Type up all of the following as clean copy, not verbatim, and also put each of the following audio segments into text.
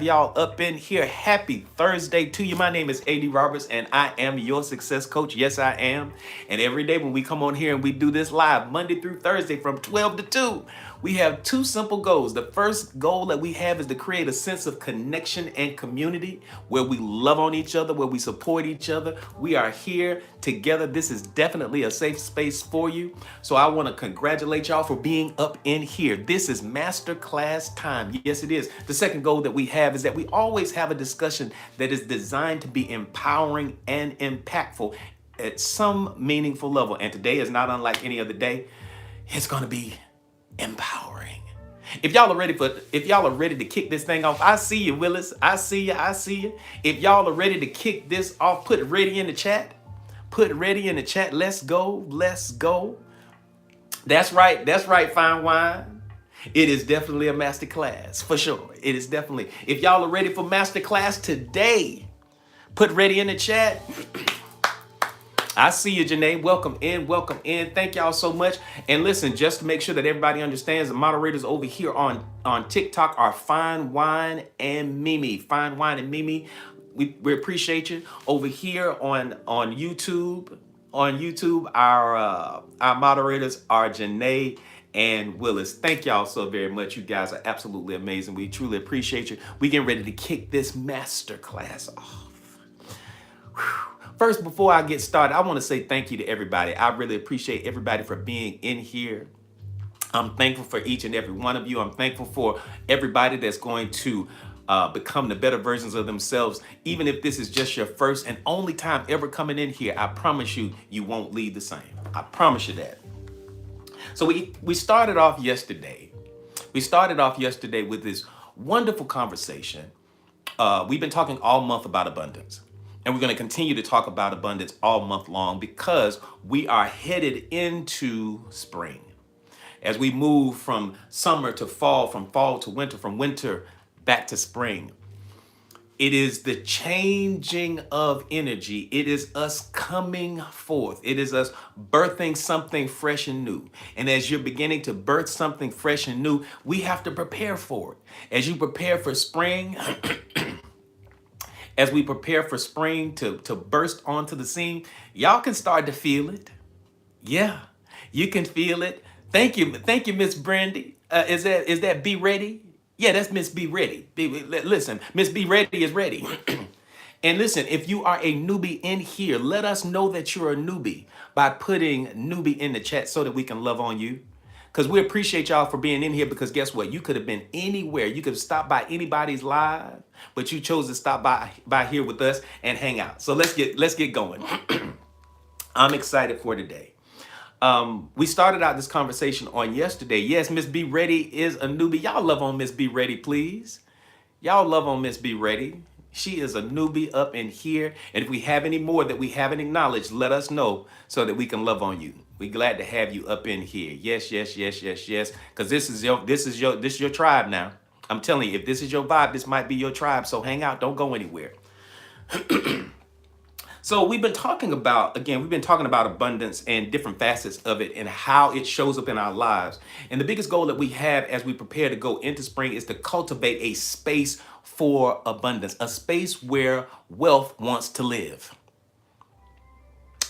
y'all up in here. Happy Thursday to you. My name is AD Roberts and I am your success coach. Yes, I am. And every day when we come on here and we do this live, Monday through Thursday from 12 to 2, we have two simple goals. The first goal that we have is to create a sense of connection and community where we love on each other, where we support each other. We are here together. This is definitely a safe space for you. So I want to congratulate y'all for being up in here. This is masterclass time. Yes, it is. The second goal that we have is that we always have a discussion that is designed to be empowering and impactful at some meaningful level. And today is not unlike any other day. It's going to be empowering. If y'all are ready to kick this thing off, I see you, Willis. I see you. I see you. If y'all are ready to kick this off, put ready in the chat. Put ready in the chat. Let's go. Let's go. That's right. That's right, fine wine. It is definitely a master class for sure. It is definitely. If y'all are ready for master class today, put ready in the chat. I see you, Janae. Welcome in. Welcome in. Thank y'all so much. And listen, just to make sure that everybody understands, the moderators over here on TikTok are Fine Wine and Mimi. Fine Wine and Mimi. We appreciate you. Over here on YouTube. On YouTube, our moderators are Janae and Willis. Thank y'all so very much. You guys are absolutely amazing. We truly appreciate you. We getting ready to kick this master class off. Whew. First, before I get started, I want to say thank you to everybody. I really appreciate everybody for being in here. I'm thankful for each and every one of you. I'm thankful for everybody that's going to become the better versions of themselves. Even if this is just your first and only time ever coming in here, I promise you, you won't leave the same. I promise you that. So we started off yesterday. We started off yesterday with this wonderful conversation. We've been talking all month about abundance. And we're going to continue to talk about abundance all month long because we are headed into spring. As we move from summer to fall, from fall to winter, from winter back to spring, it is the changing of energy. It is us coming forth. It is us birthing something fresh and new. And as you're beginning to birth something fresh and new, we have to prepare for it. As you prepare for spring, as we prepare for spring to burst onto the scene, y'all can start to feel it. Yeah, you can feel it. Thank you, Miss Brandy. Is that Be Ready? Yeah, that's Miss Be Ready. Listen, Miss Be Ready is ready. And listen, if you are a newbie in here, let us know that you're a newbie by putting newbie in the chat so that we can love on you. Because we appreciate y'all for being in here because guess what? You could have been anywhere. You could have stopped by anybody's live, but you chose to stop by here with us and hang out. So let's get going. I'm excited for today. We started out this conversation on yesterday. Yes, Miss Be Ready is a newbie. Y'all love on Miss Be Ready, please. Y'all love on Miss Be Ready. She is a newbie up in here. And if we have any more that we haven't acknowledged, let us know so that we can love on you. We're glad to have you up in here. Yes, yes, yes, yes, yes. Because this is your tribe now. I'm telling you, if this is your vibe, this might be your tribe. So hang out, don't go anywhere. So we've been talking about abundance and different facets of it and how it shows up in our lives. And the biggest goal that we have as we prepare to go into spring is to cultivate a space for abundance, a space where wealth wants to live.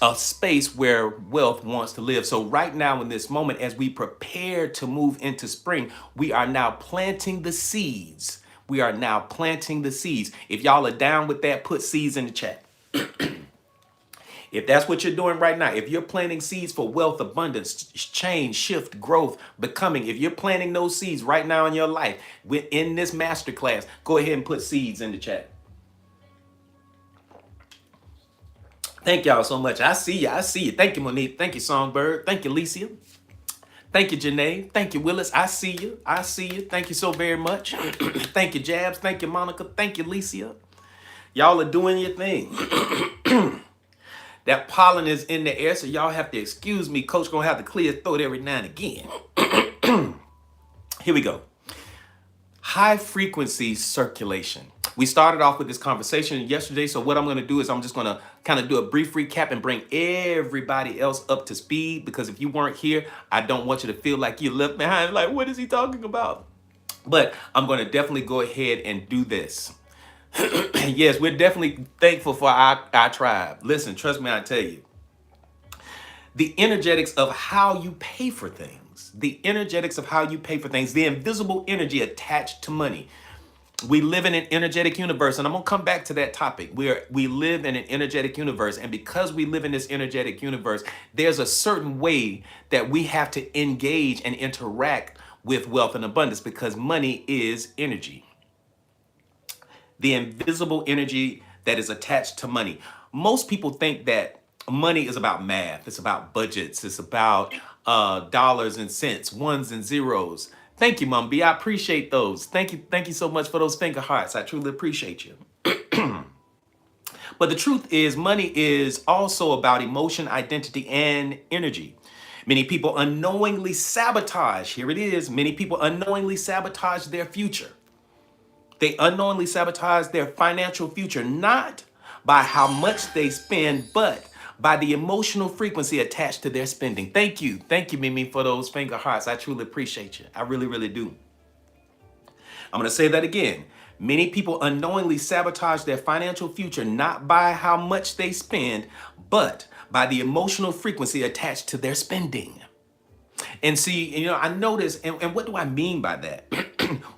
A space where wealth wants to live. So right now in this moment, as we prepare to move into spring, we are now planting the seeds. We are now planting the seeds. If y'all are down with that, put seeds in the chat. If that's what you're doing right now, if you're planting seeds for wealth, abundance, change, shift, growth, becoming, if you're planting those seeds right now in your life, in this masterclass, go ahead and put seeds in the chat. Thank y'all so much. I see you. I see you. Thank you, Monique. Thank you, Songbird. Thank you, Licia. Thank you, Janae. Thank you, Willis. I see you. I see you. Thank you so very much. Thank you, Jabs. Thank you, Monica. Thank you, Licia. Y'all are doing your thing. That pollen is in the air, so y'all have to excuse me. Coach gonna have to clear his throat every now and again. Here we go. High frequency circulation. We started off with this conversation yesterday, so what I'm gonna do is I'm just gonna kind of do a brief recap and bring everybody else up to speed, because if you weren't here, I don't want you to feel like you left behind, like, what is he talking about? But I'm going to definitely go ahead and do this. Yes, we're definitely thankful for our tribe. Listen, trust me, I tell you, the energetics of how you pay for things, the energetics of how you pay for things, the invisible energy attached to money. We live in an energetic universe, and I'm gonna come back to that topic. We live in an energetic universe, and because we live in this energetic universe, there's a certain way that we have to engage and interact with wealth and abundance because money is energy. The invisible energy that is attached to money. Most people think that money is about math, it's about budgets, it's about dollars and cents, ones and zeros. Thank you, Mum B. I appreciate those. Thank you so much for those finger hearts. I truly appreciate you. But the truth is, money is also about emotion, identity, and energy. Many people unknowingly sabotage, here it is, many people unknowingly sabotage their future. They unknowingly sabotage their financial future, not by how much they spend, but by the emotional frequency attached to their spending. Thank you. Thank you, Mimi, for those finger hearts. I truly appreciate you. I really, really do. I'm going to say that again. Many people unknowingly sabotage their financial future, not by how much they spend, but by the emotional frequency attached to their spending. And see, I notice, and what do I mean by that?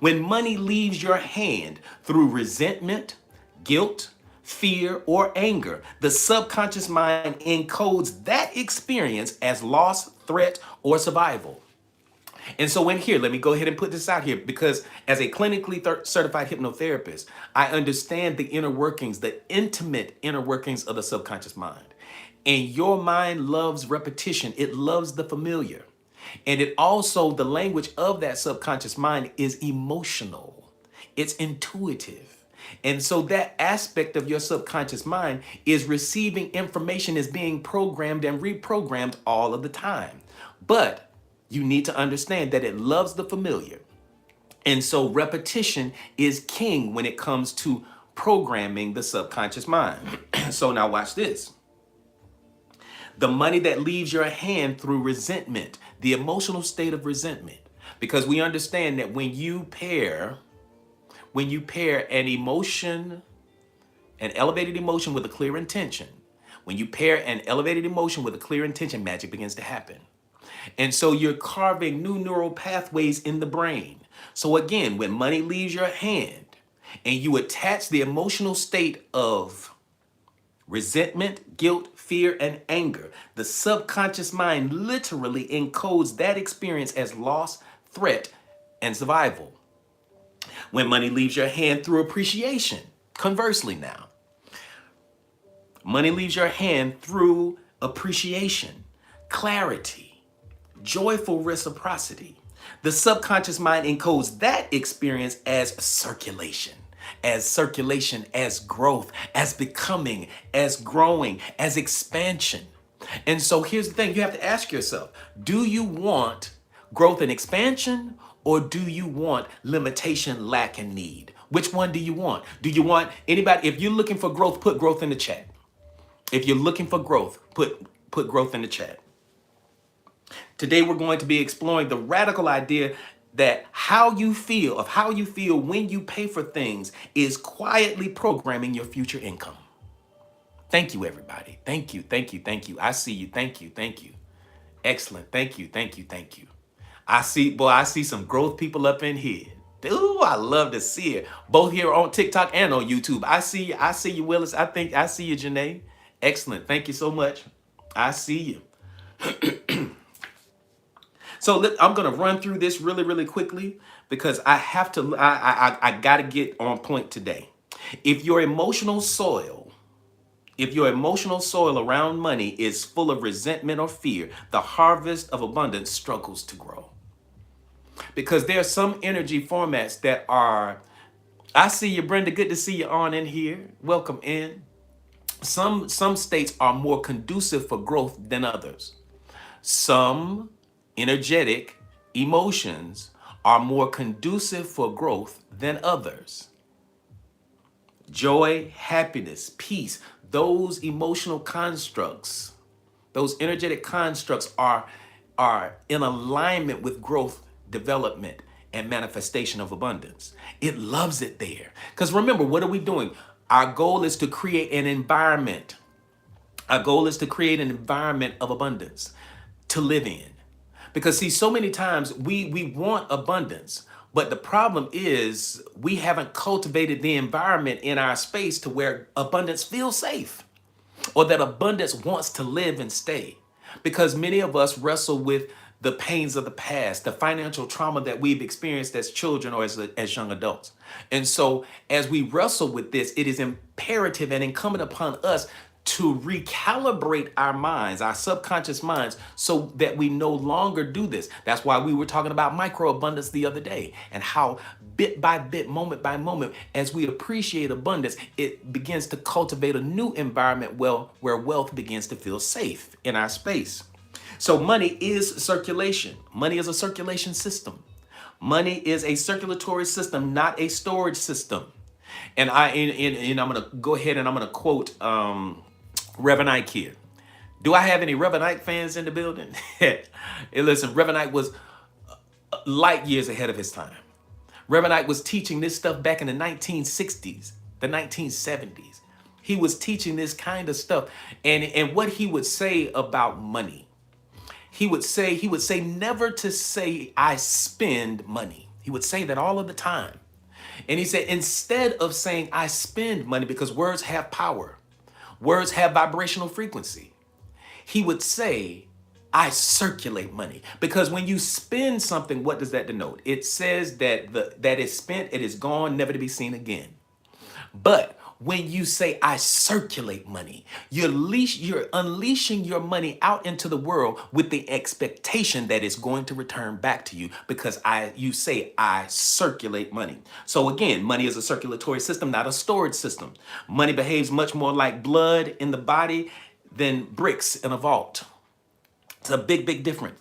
When money leaves your hand through resentment, guilt, fear, or anger, the subconscious mind encodes that experience as loss, threat, or survival. And so in here, let me go ahead and put this out here because as a clinically certified hypnotherapist, I understand the inner workings, the intimate inner workings of the subconscious mind. And your mind loves repetition. It loves the familiar. And it also, the language of that subconscious mind is emotional. It's intuitive. And so that aspect of your subconscious mind is receiving information, is being programmed and reprogrammed all of the time. But you need to understand that it loves the familiar. And so repetition is king when it comes to programming the subconscious mind. So now watch this. The money that leaves your hand through resentment, the emotional state of resentment. Because we understand that when you pair an emotion, an elevated emotion with a clear intention, when you pair an elevated emotion with a clear intention, magic begins to happen. And so you're carving new neural pathways in the brain. So again, when money leaves your hand and you attach the emotional state of resentment, guilt, fear, and anger, the subconscious mind literally encodes that experience as loss, threat, and survival. When money leaves your hand through appreciation, conversely now, money leaves your hand through appreciation, clarity, joyful reciprocity. The subconscious mind encodes that experience as circulation, as growth, as becoming, as growing, as expansion. And so here's the thing, you have to ask yourself, do you want growth and expansion, or do you want limitation, lack, and need? Which one do you want? Do you want anybody, if you're looking for growth, put growth in the chat. If you're looking for growth, put growth in the chat. Today, we're going to be exploring the radical idea that how you feel when you pay for things is quietly programming your future income. Thank you, everybody. Thank you. I see you. Thank you. Excellent. Thank you. I see some growth people up in here. Ooh, I love to see it. Both here on TikTok and on YouTube. I see you, Willis. I see you, Janae. Excellent. Thank you so much. I see you. So I'm going to run through this really, really quickly because I got to get on point today. If your emotional soil around money is full of resentment or fear, the harvest of abundance struggles to grow. Because there are some energy formats that are, I see you, Brenda. Good to see you on in here. Welcome in. Some states are more conducive for growth than others. Some energetic emotions are more conducive for growth than others. Joy, happiness, peace, those emotional constructs, those energetic constructs are in alignment with growth, development, and manifestation of abundance. It loves it there. Because remember, what are we doing? Our goal is to create an environment. Our goal is to create an environment of abundance to live in. Because see, so many times we want abundance, but the problem is we haven't cultivated the environment in our space to where abundance feels safe or that abundance wants to live and stay. Because many of us wrestle with the pains of the past, the financial trauma that we've experienced as children or as young adults. And so as we wrestle with this, it is imperative and incumbent upon us to recalibrate our minds, our subconscious minds, so that we no longer do this. That's why we were talking about microabundance the other day and how bit by bit, moment by moment, as we appreciate abundance, it begins to cultivate a new environment where wealth begins to feel safe in our space. So money is circulation. Money is a circulation system. Money is a circulatory system, not a storage system. And I'm gonna go ahead and I'm gonna quote Reverend Ike here. Do I have any Reverend Ike fans in the building? Hey, listen, Reverend Ike was light years ahead of his time. Reverend Ike was teaching this stuff back in the 1960s, the 1970s. He was teaching this kind of stuff. And what he would say about money, he would say never to say, I spend money. He would say that all of the time. And he said, instead of saying, I spend money, because words have power, words have vibrational frequency, he would say, I circulate money. Because when you spend something, what does that denote? It says that that is spent, it is gone, never to be seen again. But when you say, I circulate money, you're unleashing your money out into the world with the expectation that it's going to return back to you because you say, I circulate money. So again, money is a circulatory system, not a storage system. Money behaves much more like blood in the body than bricks in a vault. It's a big, big difference.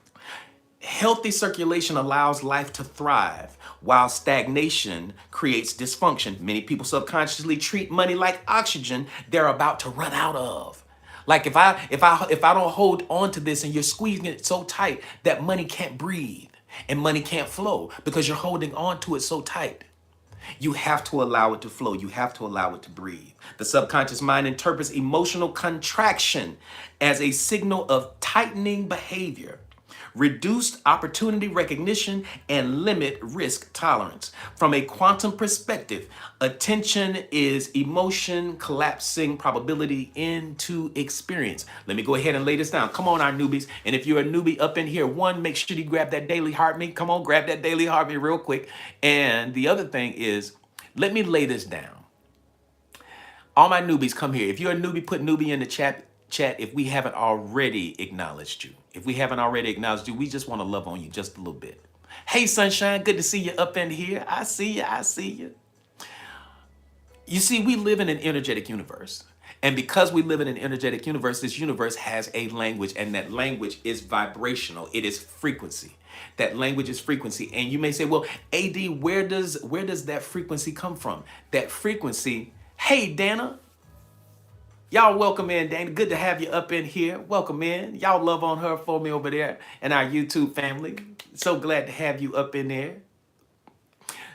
Healthy circulation allows life to thrive, while stagnation creates dysfunction. Many people subconsciously treat money like oxygen they're about to run out of. Like if I don't hold on to this and you're squeezing it so tight that money can't breathe and money can't flow because you're holding on to it so tight. You have to allow it to flow. You have to allow it to breathe. The subconscious mind interprets emotional contraction as a signal of tightening behavior, reduced opportunity recognition, and limit risk tolerance. From a quantum perspective, attention is emotion collapsing probability into experience. Let me go ahead and lay this down. Come on, our newbies. And if you're a newbie up in here, one, make sure you grab that daily heart me. Come on, grab that daily heart me real quick. And the other thing is, let me lay this down. All my newbies, come here. If you're a newbie, put newbie in the chat if we haven't already acknowledged you. If we haven't already acknowledged you, we just want to love on you just a little bit. Hey, Sunshine, good to see you up in here. I see you. I see you. You see, we live in an energetic universe. And because we live in an energetic universe, this universe has a language, and that language is vibrational. It is frequency. That language is frequency. And you may say, well, AD, where does that frequency come from? That frequency, hey, Dana. Y'all welcome in, Dana. Good to have you up in here. Welcome in. Y'all love on her for me over there and our YouTube family. So glad to have you up in there.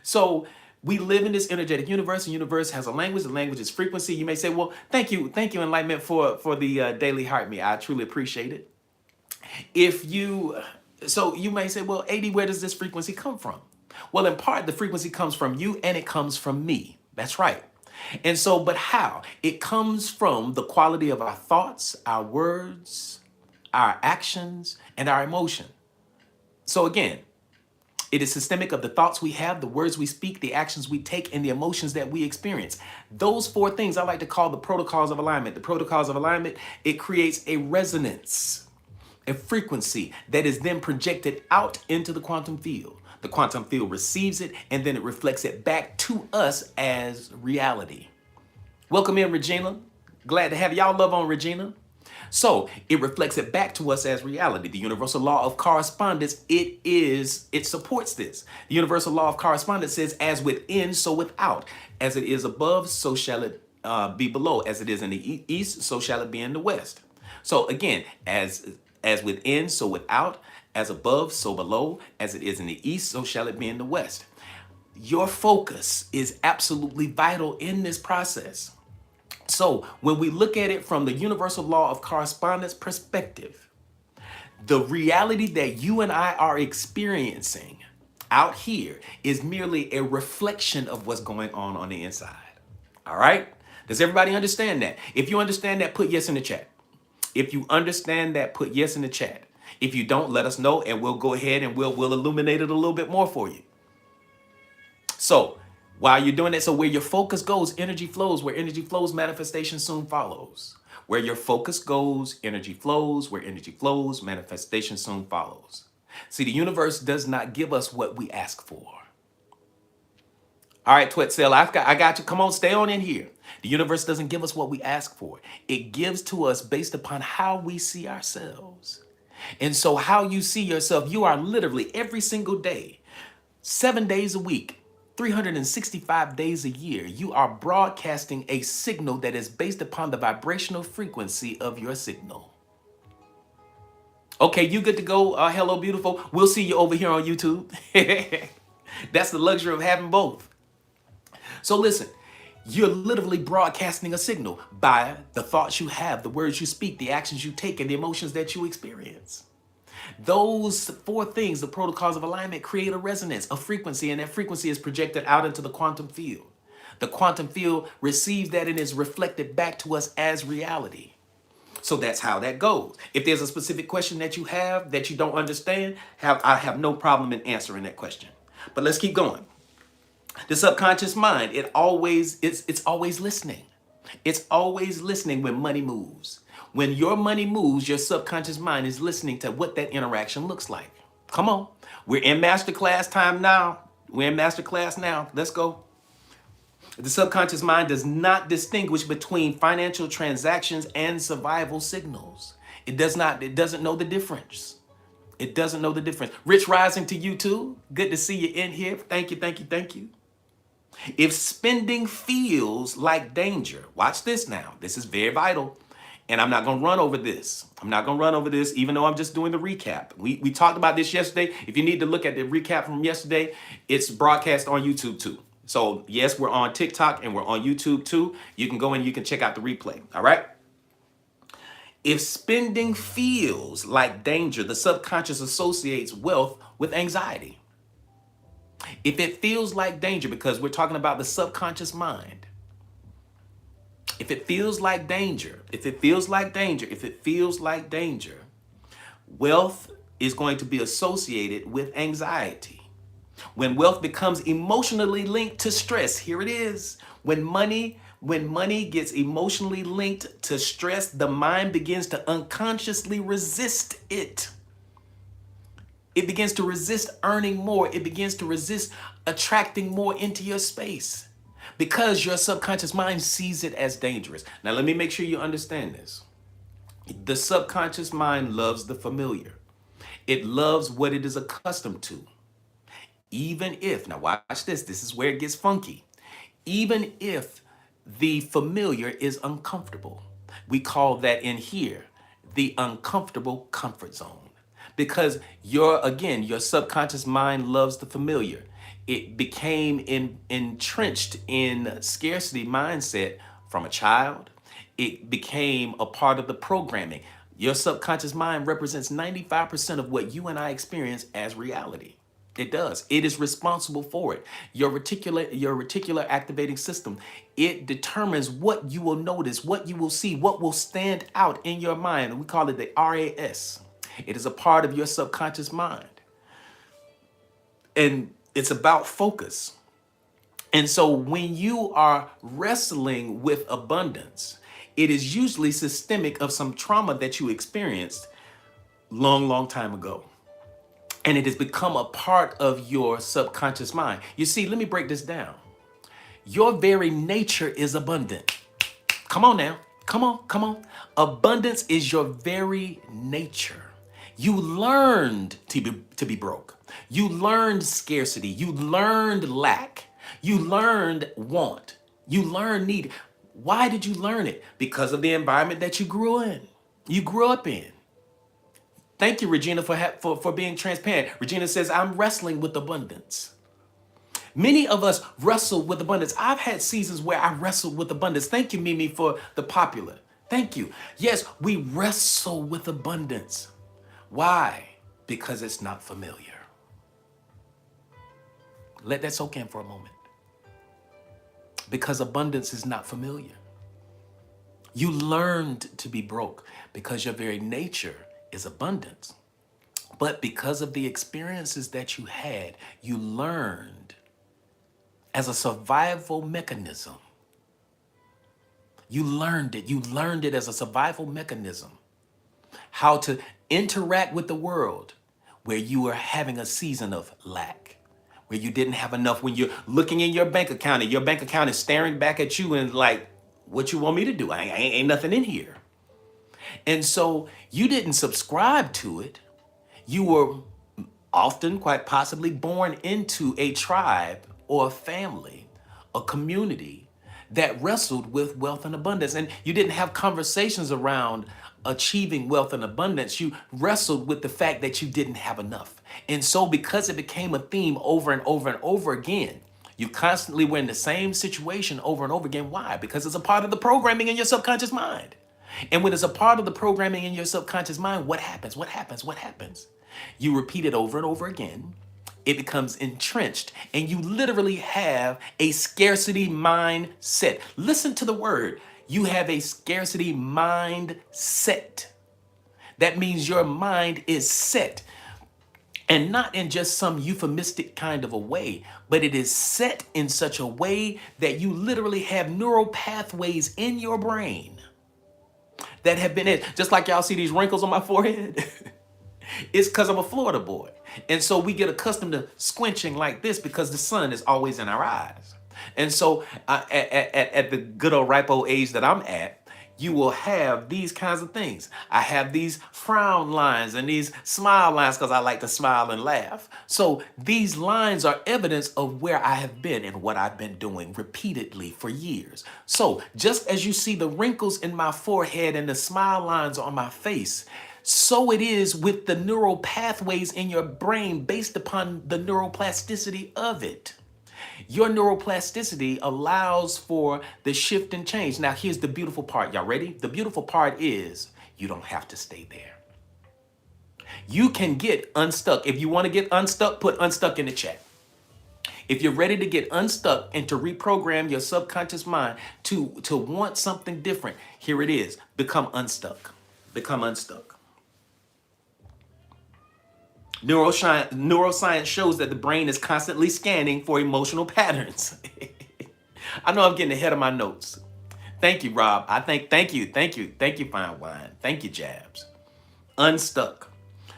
So we live in this energetic universe. The universe has a language. The language is frequency. You may say, well, thank you, Enlightenment, for the daily heart me. I truly appreciate it. So you may say, well, AD, where does this frequency come from? Well, in part, the frequency comes from you and it comes from me. That's right. And so, but how? It comes from the quality of our thoughts, our words, our actions, and our emotion. So again, it is systemic of the thoughts we have, the words we speak, the actions we take, and the emotions that we experience. Those four things I like to call the protocols of alignment. The protocols of alignment, it creates a resonance, a frequency that is then projected out into the quantum field. The quantum field receives it, and then it reflects it back to us as reality. Welcome in, Regina. Glad to have y'all love on Regina. So it reflects it back to us as reality. The universal law of correspondence, it supports this. The universal law of correspondence says, as within, so without. As it is above, so shall it be below. As it is in the east, so shall it be in the west. So again, as within, so without. As above, so below, as it is in the east, so shall it be in the west. Your focus is absolutely vital in this process. So when we look at it from the universal law of correspondence perspective, the reality that you and I are experiencing out here is merely a reflection of what's going on the inside. All right? Does everybody understand that? If you understand that, put yes in the chat. If you understand that, put yes in the chat. If you don't, let us know and we'll go ahead and we'll illuminate it a little bit more for you. So while you're doing that, so where your focus goes, energy flows. Where energy flows, manifestation soon follows. Where your focus goes, energy flows. Where energy flows, manifestation soon follows. See, the universe does not give us what we ask for. All right, Twitzel, I got you. Come on, stay on in here. The universe doesn't give us what we ask for. It gives to us based upon how we see ourselves. And so how you see yourself, you are literally every single day, 7 days a week, 365 days a year, you are broadcasting a signal that is based upon the vibrational frequency of your signal. Okay, you good to go. Hello, beautiful. We'll see you over here on YouTube. That's the luxury of having both. So listen, you're literally broadcasting a signal by the thoughts you have, the words you speak, the actions you take, and the emotions that you experience. Those four things, the protocols of alignment, create a resonance, a frequency, and that frequency is projected out into the quantum field. The quantum field receives that and is reflected back to us as reality. So that's how that goes. If there's a specific question that you have that you don't understand, I have no problem in answering that question. But let's keep going. The subconscious mind, it's always listening. It's always listening when money moves. When your money moves, your subconscious mind is listening to what that interaction looks like. Come on. We're in masterclass time now. We're in masterclass now. Let's go. The subconscious mind does not distinguish between financial transactions and survival signals. It doesn't know the difference. It doesn't know the difference. Rich Rising to you too. Good to see you in here. Thank you, thank you, thank you. If spending feels like danger, watch this now. This is very vital. And I'm not going to run over this. I'm not going to run over this, even though I'm just doing the recap. We talked about this yesterday. If you need to look at the recap from yesterday, it's broadcast on YouTube too. So yes, we're on TikTok and we're on YouTube too. You can go and you can check out the replay. All right. If spending feels like danger, the subconscious associates wealth with anxiety. If it feels like danger, because we're talking about the subconscious mind, if it feels like danger, wealth is going to be associated with anxiety. When wealth becomes emotionally linked to stress, here it is. When money gets emotionally linked to stress, the mind begins to unconsciously resist it. It begins to resist earning more. It begins to resist attracting more into your space because your subconscious mind sees it as dangerous. Now, let me make sure you understand this. The subconscious mind loves the familiar. It loves what it is accustomed to. Even if, now watch this, this is where it gets funky. Even if the familiar is uncomfortable, we call that in here the uncomfortable comfort zone. Because your subconscious mind loves the familiar. It became entrenched in scarcity mindset from a child. It became a part of the programming. Your subconscious mind represents 95% of what you and I experience as reality. It does. It is responsible for it. Your reticular activating system, it determines what you will notice, what you will see, what will stand out in your mind. We call it the RAS. It is a part of your subconscious mind. And it's about focus. And so when you are wrestling with abundance, it is usually systemic of some trauma that you experienced long time ago. And it has become a part of your subconscious mind. You see, let me break this down. Your very nature is abundant. Come on now. Come on. Abundance is your very nature. You learned to be broke. You learned scarcity. You learned lack. You learned want. You learned need. Why did you learn it? Because of the environment that you grew in. You grew up in. Thank you, Regina, for being transparent. Regina says, I'm wrestling with abundance. Many of us wrestle with abundance. I've had seasons where I wrestled with abundance. Thank you, Mimi, for the popular. Thank you. Yes, we wrestle with abundance. Why? Because it's not familiar. Let that soak in for a moment. Because abundance is not familiar. You learned to be broke because your very nature is abundance. But because of the experiences that you had, you learned as a survival mechanism. You learned it. You learned it as a survival mechanism. How to interact with the world where you are having a season of lack, where you didn't have enough, when you're looking in your bank account and your bank account is staring back at you and like, what you want me to do? I ain't nothing in here. And so you didn't subscribe to it. You were often, quite possibly, born into a tribe or a family, a community that wrestled with wealth and abundance. And you didn't have conversations around achieving wealth and abundance. You wrestled with the fact that you didn't have enough. And so because it became a theme over and over and over again, you constantly were in the same situation over and over again. Why? Because it's a part of the programming in your subconscious mind. And when it's a part of the programming in your subconscious mind, what happens? What happens? What happens? You repeat it over and over again. It becomes entrenched, and you literally have a scarcity mindset. Listen to the word. You have a scarcity mindset. That means your mind is set. And not in just some euphemistic kind of a way, but it is set in such a way that you literally have neural pathways in your brain that have been it. Just like y'all see these wrinkles on my forehead. It's because I'm a Florida boy. And so we get accustomed to squinching like this because the sun is always in our eyes. And so at the good old ripe old age that I'm at, you will have these kinds of things. I have these frown lines and these smile lines because I like to smile and laugh. So these lines are evidence of where I have been and what I've been doing repeatedly for years. So just as you see the wrinkles in my forehead and the smile lines on my face, so it is with the neural pathways in your brain based upon the neuroplasticity of it. Your neuroplasticity allows for the shift and change. Now, here's the beautiful part. Y'all ready? The beautiful part is you don't have to stay there. You can get unstuck. If you want to get unstuck, put unstuck in the chat. If you're ready to get unstuck and to reprogram your subconscious mind to want something different, here it is. Become unstuck. Become unstuck. Neuroscience shows that the brain is constantly scanning for emotional patterns. I know I'm getting ahead of my notes. Thank you, Rob. Thank you, Fine Wine. Thank you, Jabs. Unstuck.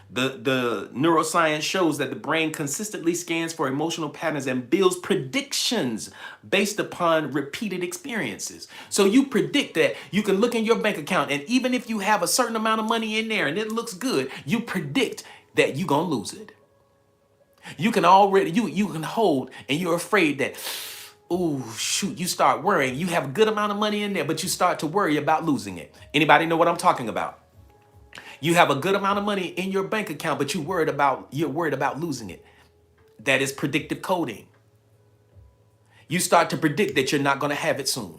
The neuroscience shows that the brain consistently scans for emotional patterns and builds predictions based upon repeated experiences. So you predict that you can look in your bank account, and even if you have a certain amount of money in there and it looks good, you predict that you're gonna lose it. You can already, you can hold, and you're afraid that, oh shoot, you start worrying. You have a good amount of money in there, but you start to worry about losing it. Anybody know what I'm talking about? You have a good amount of money in your bank account, but you're worried about losing it. That is predictive coding. You start to predict that you're not gonna have it soon.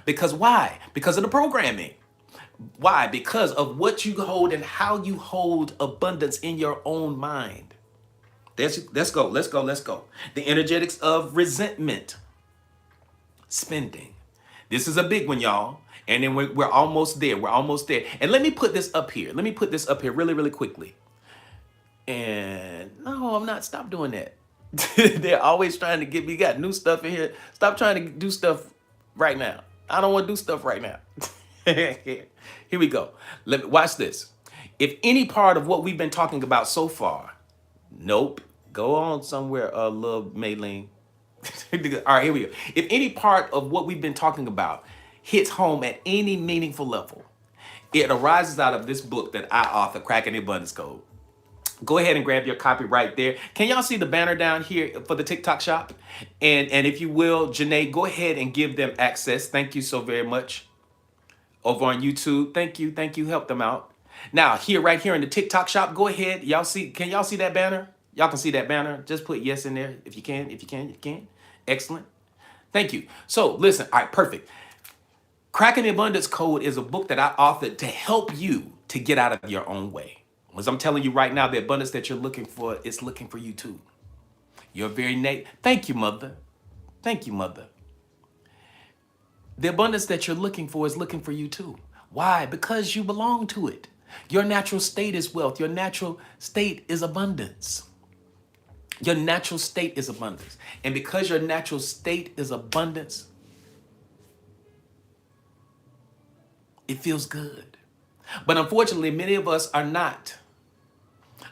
Because why? Because of the programming. Why? Because of what you hold and how you hold abundance in your own mind. Let's go. The energetics of resentment. Spending. This is a big one, y'all. And then we're almost there. We're almost there. And let me put this up here. Really, really quickly. And no, I'm not. Stop doing that. They're always trying to get me. Got new stuff in here. Stop trying to do stuff right now. I don't want to do stuff right now. Here we go. Watch this. If any part of what we've been talking about so far, nope. Go on somewhere, love Maylene. All right, here we go. If any part of what we've been talking about hits home at any meaningful level, it arises out of this book that I author, Cracking the Abundance Code. Go ahead and grab your copy right there. Can y'all see the banner down here for the TikTok shop? And if you will, Janae, go ahead and give them access. Thank you so very much. Over on YouTube, thank you, help them out. Now, here, right here in the TikTok shop, go ahead. Y'all see, can y'all see that banner? Y'all can see that banner. Just put yes in there if you can, if you can, if you can. Excellent. Thank you. So listen, all right, perfect. Cracking the Abundance Code is a book that I authored to help you to get out of your own way. As I'm telling you right now, the abundance that you're looking for is looking for you too. Your very Thank you, mother. Thank you, mother. The abundance that you're looking for is looking for you too. Why? Because you belong to it. Your natural state is wealth. Your natural state is abundance. Your natural state is abundance. And because your natural state is abundance, it feels good. But unfortunately, many of us are not.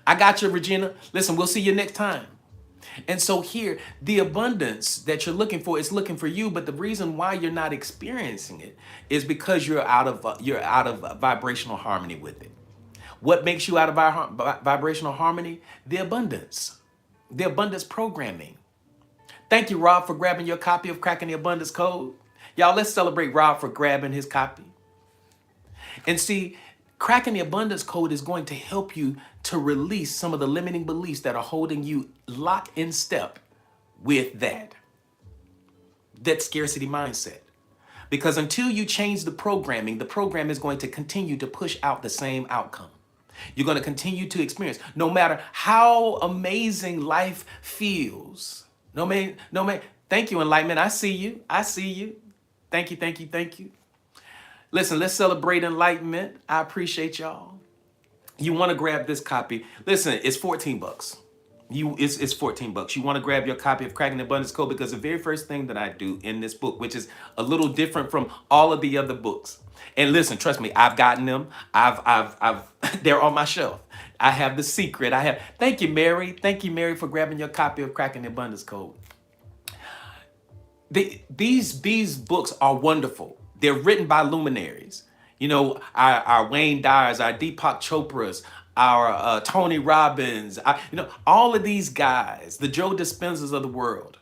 I got you, Regina. Listen, we'll see you next time. And so here, the abundance that you're looking for is looking for you, but the reason why you're not experiencing it is because you're out of vibrational harmony with it. What makes you out of vibrational harmony? The abundance programming. Thank you, Rob, for grabbing your copy of Cracking the Abundance Code. Y'all, let's celebrate Rob for grabbing his copy. And see, Cracking the Abundance Code is going to help you to release some of the limiting beliefs that are holding you locked in step with that scarcity mindset. Because until you change the program is going to continue to push out the same outcome. You're going to continue to experience, no matter how amazing life feels. Thank you, Enlightenment. I see you. I see you. Thank you, thank you, thank you. Listen, let's celebrate enlightenment. I appreciate y'all. You want to grab this copy. Listen, it's $14. It's $14. You want to grab your copy of Cracking the Abundance Code because the very first thing that I do in this book, which is a little different from all of the other books. And listen, trust me, I've gotten them. They're on my shelf. I have The Secret. Thank you, Mary. Thank you, Mary, for grabbing your copy of Cracking the Abundance Code. These books are wonderful. They're written by luminaries. You know, our Wayne Dyers, our Deepak Chopras, our Tony Robbins, all of these guys, the Joe Dispenzas of the world.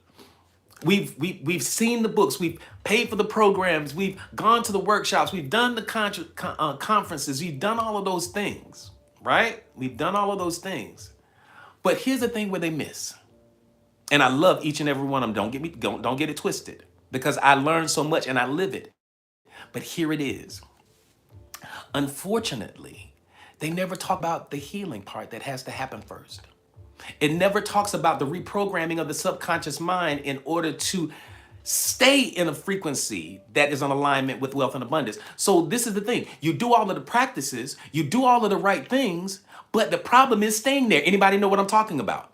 We've seen the books, we've paid for the programs, we've gone to the workshops, we've done the conferences, we've done all of those things, right? We've done all of those things. But here's the thing where they miss. And I love each and every one of them. Don't get it twisted, because I learned so much and I live it. But here it is. Unfortunately, they never talk about the healing part that has to happen first. It never talks about the reprogramming of the subconscious mind in order to stay in a frequency that is in alignment with wealth and abundance. So this is the thing. You do all of the practices, you do all of the right things, but the problem is staying there. Anybody know what I'm talking about?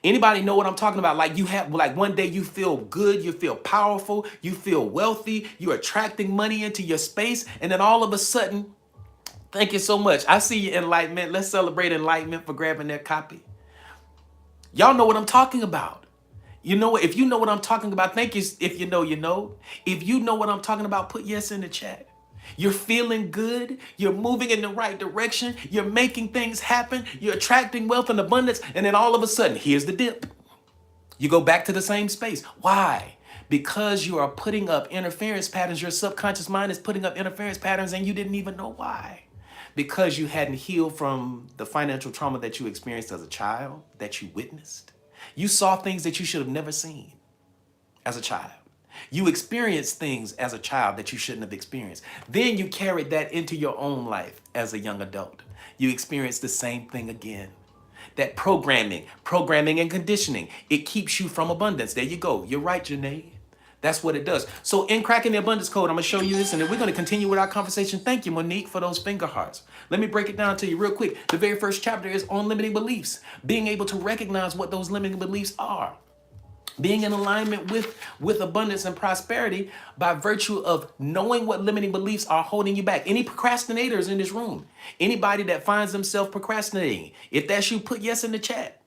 Anybody know what I'm talking about? Like one day you feel good, you feel powerful, you feel wealthy, you're attracting money into your space, and then all of a sudden, thank you so much. I see you, Enlightenment. Let's celebrate Enlightenment for grabbing their copy. Y'all know what I'm talking about. You know what? If you know what I'm talking about, thank you. If you know, you know. If you know what I'm talking about, put yes in the chat. You're feeling good. You're moving in the right direction. You're making things happen. You're attracting wealth and abundance. And then all of a sudden, here's the dip. You go back to the same space. Why? Because you are putting up interference patterns. Your subconscious mind is putting up interference patterns and you didn't even know why. Because you hadn't healed from the financial trauma that you experienced as a child, that you witnessed. You saw things that you should have never seen as a child. You experienced things as a child that you shouldn't have experienced. Then you carried that into your own life as a young adult. You experienced the same thing again. That programming and conditioning, it keeps you from abundance. There you go. You're right, Janae. That's what it does. So in Cracking the Abundance Code, I'm going to show you this, and then we're going to continue with our conversation. Thank you, Monique, for those finger hearts. Let me break it down to you real quick. The very first chapter is on limiting beliefs, being able to recognize what those limiting beliefs are. Being in alignment with abundance and prosperity by virtue of knowing what limiting beliefs are holding you back. Any procrastinators in this room, anybody that finds themselves procrastinating, if that's you, put yes in the chat.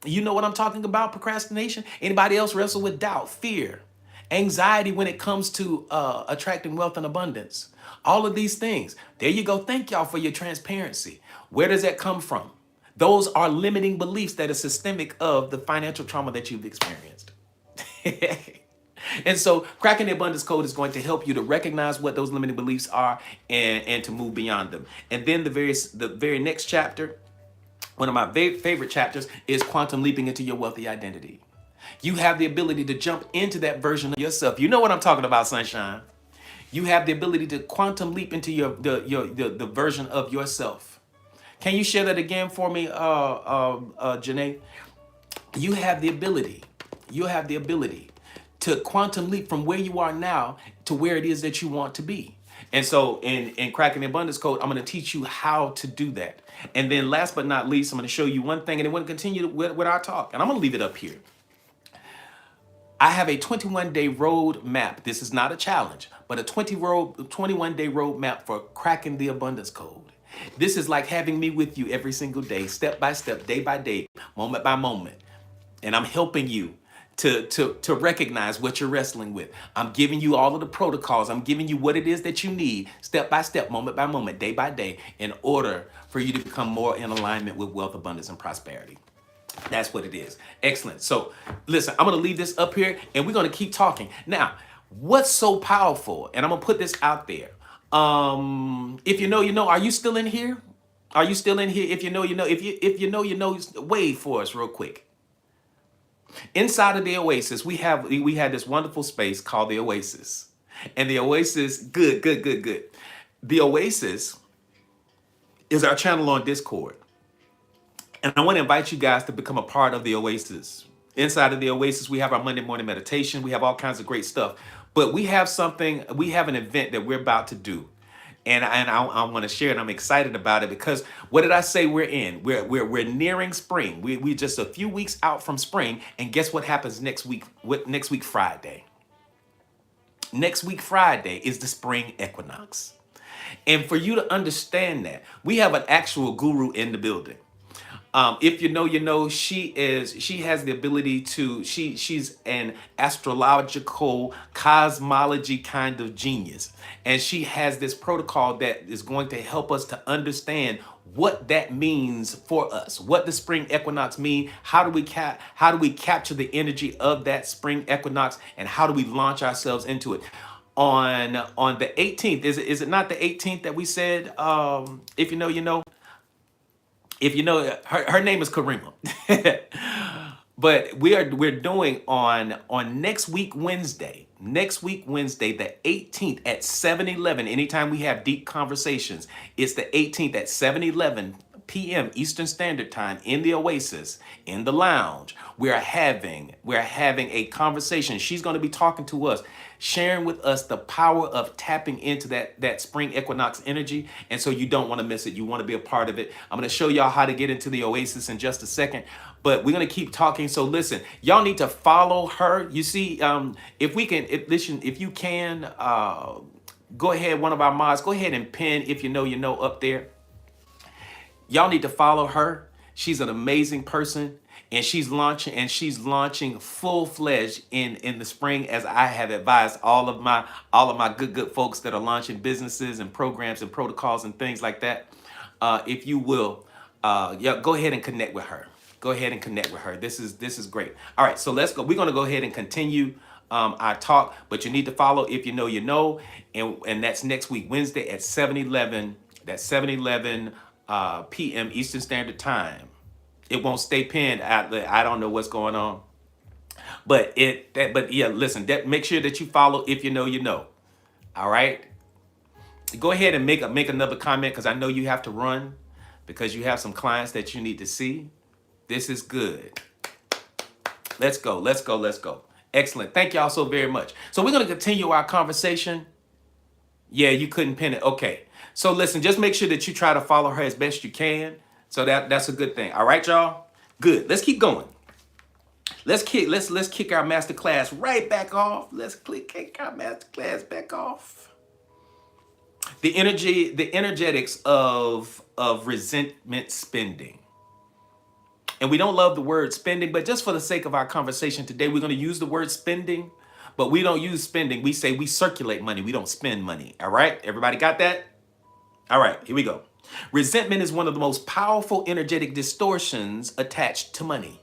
You know what I'm talking about, procrastination? Anybody else wrestle with doubt, fear, anxiety when it comes to attracting wealth and abundance? All of these things. There you go. Thank y'all for your transparency. Where does that come from? Those are limiting beliefs that are systemic of the financial trauma that you've experienced. And so cracking the abundance code is going to help you to recognize what those limiting beliefs are and to move beyond them. And then the very next chapter, one of my favorite chapters, is quantum leaping into your wealthy identity. You have the ability to jump into that version of yourself. You know what I'm talking about, sunshine. You have the ability to quantum leap into the version of yourself. Can you share that again for me, Janae? You have the ability. You have the ability to quantum leap from where you are now to where it is that you want to be. And so in Cracking the Abundance Code, I'm going to teach you how to do that. And then last but not least, I'm going to show you one thing, and then we're going to continue with our talk. And I'm going to leave it up here. I have a 21-day road map. This is not a challenge, but a 21-day road map for cracking the abundance code. This is like having me with you every single day, step by step, day by day, moment by moment. And I'm helping you to recognize what you're wrestling with. I'm giving you all of the protocols. I'm giving you what it is that you need, step by step, moment by moment, day by day, in order for you to become more in alignment with wealth, abundance, and prosperity. That's what it is. Excellent. So listen, I'm going to leave this up here and we're going to keep talking. Now, what's so powerful? And I'm going to put this out there. If you know, you know, are you still in here? Are you still in here? If you know, you know, if you know, you know, wave for us real quick. Inside of the Oasis, we had this wonderful space called the Oasis. And the Oasis, good. The Oasis is our channel on Discord. And I want to invite you guys to become a part of the Oasis. Inside of the Oasis, we have our Monday morning meditation. We have all kinds of great stuff. But we have an event that we're about to do. And I want to share it. I'm excited about it because what did I say we're in? We're nearing spring. We're just a few weeks out from spring. And guess what happens next week? Next week, Friday. Next week, Friday is the spring equinox. And for you to understand that, we have an actual guru in the building. If you know, you know, she has the ability to, she's an astrological cosmology kind of genius. And she has this protocol that is going to help us to understand what that means for us, what the spring equinox mean, how do we capture the energy of that spring equinox, and how do we launch ourselves into it. On the 18th, is it not the 18th that we said, if you know, you know? If you know, her name is Karima. But we're doing on next week Wednesday, the 18th at 7:11. Anytime we have deep conversations, it's the 18th at 7:11 p.m. Eastern Standard Time in the Oasis, in the lounge. We're having a conversation. She's going to be talking to us, sharing with us the power of tapping into that spring equinox energy. And so you don't want to miss it. You want to be a part of it. I'm going to show y'all how to get into the Oasis in just a second, but we're going to keep talking. So listen, y'all need to follow her. You see, if you can, go ahead, one of our mods, go ahead and pin if you know up there. Y'all need to follow her. She's an amazing person, and she's launching full-fledged in the spring, as I have advised all of my good folks that are launching businesses and programs and protocols and things like that. If you will, yeah, go ahead and connect with her. Go ahead and connect with her. This is great. All right, so let's go. We're gonna go ahead and continue our talk, but you need to follow if you know, you know, and that's next week Wednesday at 7:11. That's 7:11 p.m. Eastern Standard Time. It won't stay pinned out there. I don't know what's going on, but yeah, listen. Make sure that you follow if you know, you know. All right. Go ahead and make another comment because I know you have to run because you have some clients that you need to see. This is good. Let's go. Excellent. Thank y'all so very much. So we're going to continue our conversation. Yeah, you couldn't pin it. Okay. So listen, just make sure that you try to follow her as best you can. So that's a good thing. All right, y'all? Good. Let's keep going. Let's kick our master class right back off. Let's kick our master class back off. The energetics of resentment spending. And we don't love the word spending, but just for the sake of our conversation today, we're going to use the word spending, but we don't use spending. We say we circulate money. We don't spend money. All right? Everybody got that? All right, here we go. Resentment is one of the most powerful energetic distortions attached to money.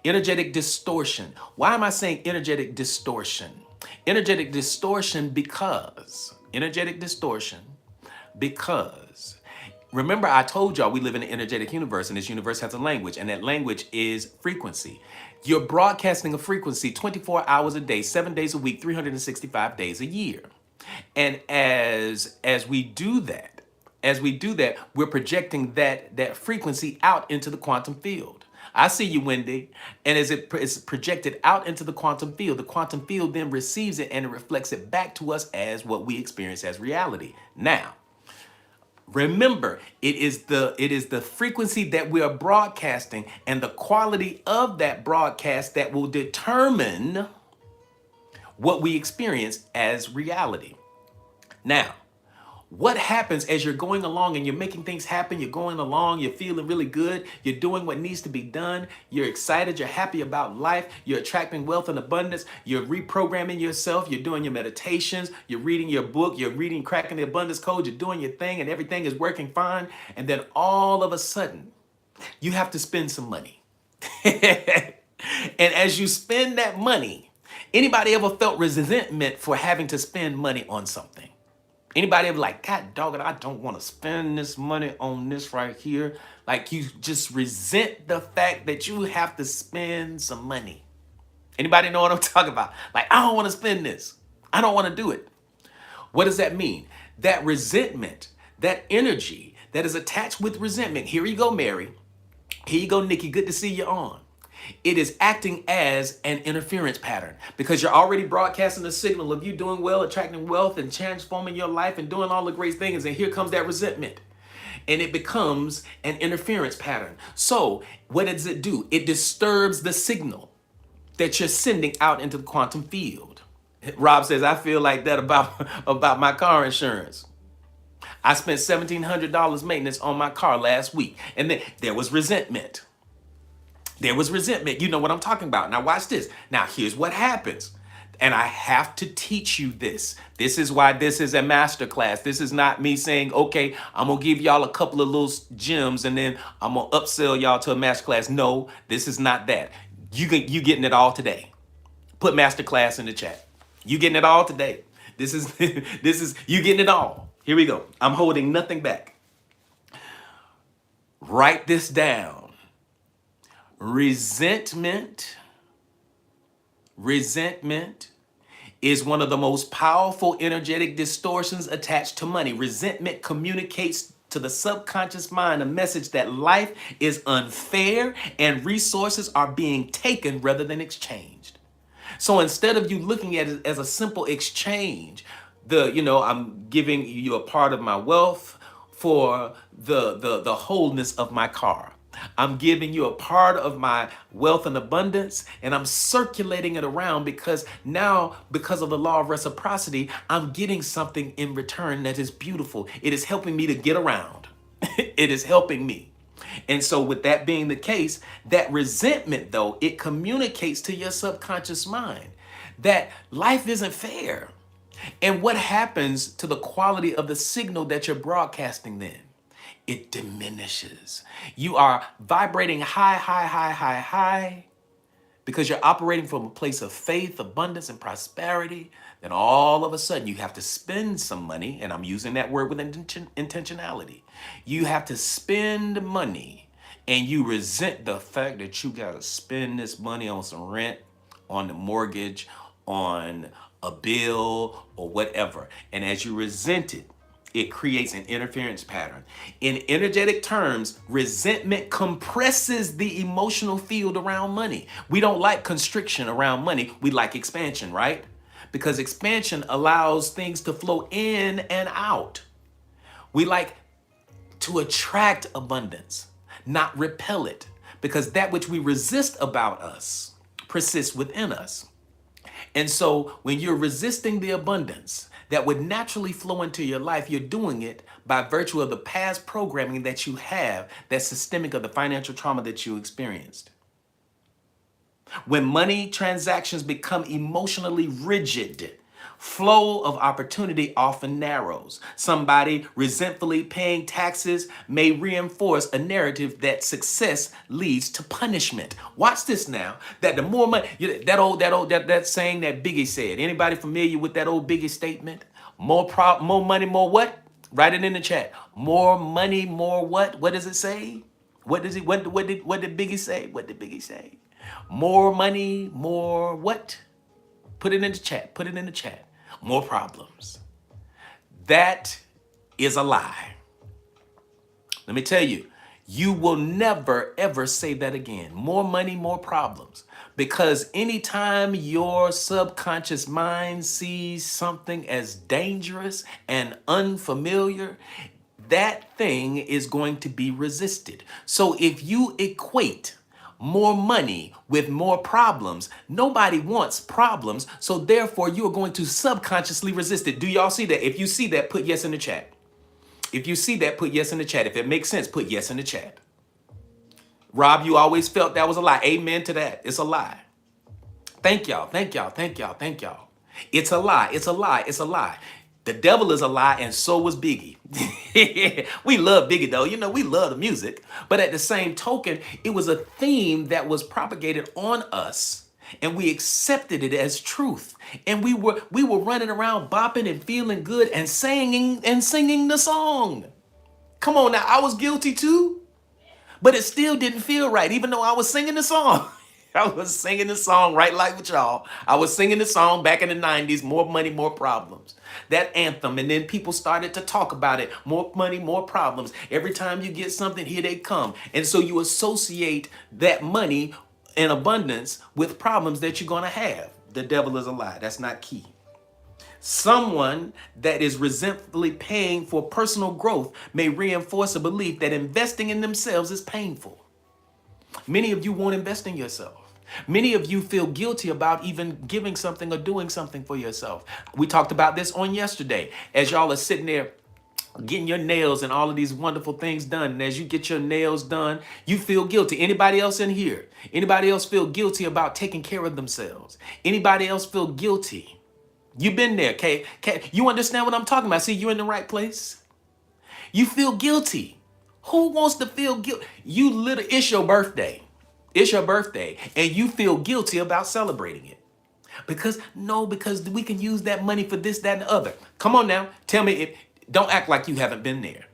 Energetic distortion. Why am I saying energetic distortion? Energetic distortion because remember I told y'all we live in an energetic universe, and this universe has a language, and that language is frequency. You're broadcasting a frequency 24 hours a day, 7 days a week, 365 days a year. And as we do that, we're projecting that frequency out into the quantum field. I see you, Wendy. And as it's projected out into the quantum field then receives it and it reflects it back to us as what we experience as reality. Now, remember, it is the frequency that we are broadcasting and the quality of that broadcast that will determine what we experience as reality. Now, what happens as you're going along and you're making things happen, you're going along, you're feeling really good, you're doing what needs to be done, you're excited, you're happy about life, you're attracting wealth and abundance, you're reprogramming yourself, you're doing your meditations, you're reading your book, you're reading Cracking the Abundance Code, you're doing your thing and everything is working fine, and then all of a sudden, you have to spend some money. And as you spend that money, anybody ever felt resentment for having to spend money on something? Anybody ever like, God dog it, I don't want to spend this money on this right here. Like you just resent the fact that you have to spend some money. Anybody know what I'm talking about? Like, I don't want to spend this. I don't want to do it. What does that mean? That resentment, that energy that is attached with resentment. Here you go, Mary. Here you go, Nikki. Good to see you on. It is acting as an interference pattern because you're already broadcasting the signal of you doing well, attracting wealth and transforming your life and doing all the great things. And here comes that resentment and it becomes an interference pattern. So what does it do? It disturbs the signal that you're sending out into the quantum field. Rob says, I feel like that about my car insurance. I spent $1,700 maintenance on my car last week. And then there was resentment. There was resentment. You know what I'm talking about. Now watch this. Now here's what happens. And I have to teach you this. This is why this is a masterclass. This is not me saying, okay, I'm going to give y'all a couple of little gems and then I'm going to upsell y'all to a masterclass. No, this is not that. You getting it all today. Put masterclass in the chat. You getting it all today. This is you getting it all. Here we go. I'm holding nothing back. Write this down. Resentment is one of the most powerful energetic distortions attached to money. Resentment communicates to the subconscious mind a message that life is unfair and resources are being taken rather than exchanged. So instead of you looking at it as a simple exchange, I'm giving you a part of my wealth for the wholeness of my car. I'm giving you a part of my wealth and abundance, and I'm circulating it around because now, because of the law of reciprocity, I'm getting something in return that is beautiful. It is helping me to get around. It is helping me. And so with that being the case, that resentment, though, it communicates to your subconscious mind that life isn't fair. And what happens to the quality of the signal that you're broadcasting then? It diminishes. You are vibrating high, because you're operating from a place of faith, abundance, and prosperity. Then all of a sudden you have to spend some money, and I'm using that word with intentionality. You have to spend money, and you resent the fact that you got to spend this money on some rent, on the mortgage, on a bill, or whatever. And as you resent it, it creates an interference pattern. In energetic terms, resentment compresses the emotional field around money. We don't like constriction around money. We like expansion, right? Because expansion allows things to flow in and out. We like to attract abundance, not repel it, because that which we resist about us persists within us. And so when you're resisting the abundance that would naturally flow into your life, you're doing it by virtue of the past programming that you have that's systemic of the financial trauma that you experienced. When money transactions become emotionally rigid, Flow of opportunity often narrows. Somebody resentfully paying taxes may reinforce a narrative that success leads to punishment. Watch this now. That the more money, that saying that Biggie said. Anybody familiar with that old Biggie statement? More money, more what? Write it in the chat. More money, more what? What does it say? What did Biggie say? What did Biggie say? More money, more what? Put it in the chat. Put it in the chat. More problems. That is a lie. Let me tell you, you will never ever say that again. More money, more problems. Because anytime your subconscious mind sees something as dangerous and unfamiliar, that thing is going to be resisted. So if you equate more money with more problems, nobody wants problems. So therefore, you are going to subconsciously resist it. Do y'all see that? If you see that, put yes in the chat. If you see that, put yes in the chat. If it makes sense, put yes in the chat. Rob, you always felt that was a lie. Amen to that. It's a lie. Thank y'all. Thank y'all. Thank y'all. Thank y'all. It's a lie. It's a lie. It's a lie. The devil is a lie, and so was Biggie. We love Biggie, though. You know, we love the music. But at the same token, it was a theme that was propagated on us, and we accepted it as truth. And we were running around bopping and feeling good and singing the song. Come on now, I was guilty too, but it still didn't feel right, even though I was singing the song. I was singing the song right like with y'all. I was singing the song back in the 90s, more money, more problems. That anthem, and then people started to talk about it. More money, more problems. Every time you get something, here they come. And so you associate that money in abundance with problems that you're going to have. The devil is a lie. That's not key. Someone that is resentfully paying for personal growth may reinforce a belief that investing in themselves is painful. Many of you won't invest in yourself. Many of you feel guilty about even giving something or doing something for yourself. We talked about this on yesterday. As y'all are sitting there getting your nails and all of these wonderful things done, and as you get your nails done, you feel guilty. Anybody else in here? Anybody else feel guilty about taking care of themselves? Anybody else feel guilty? You've been there, okay? You understand what I'm talking about? See, you're in the right place. You feel guilty. Who wants to feel guilty? It's your birthday. It's your birthday, and you feel guilty about celebrating it. Because we can use that money for this, that, and the other. Come on now, tell me, don't act like you haven't been there.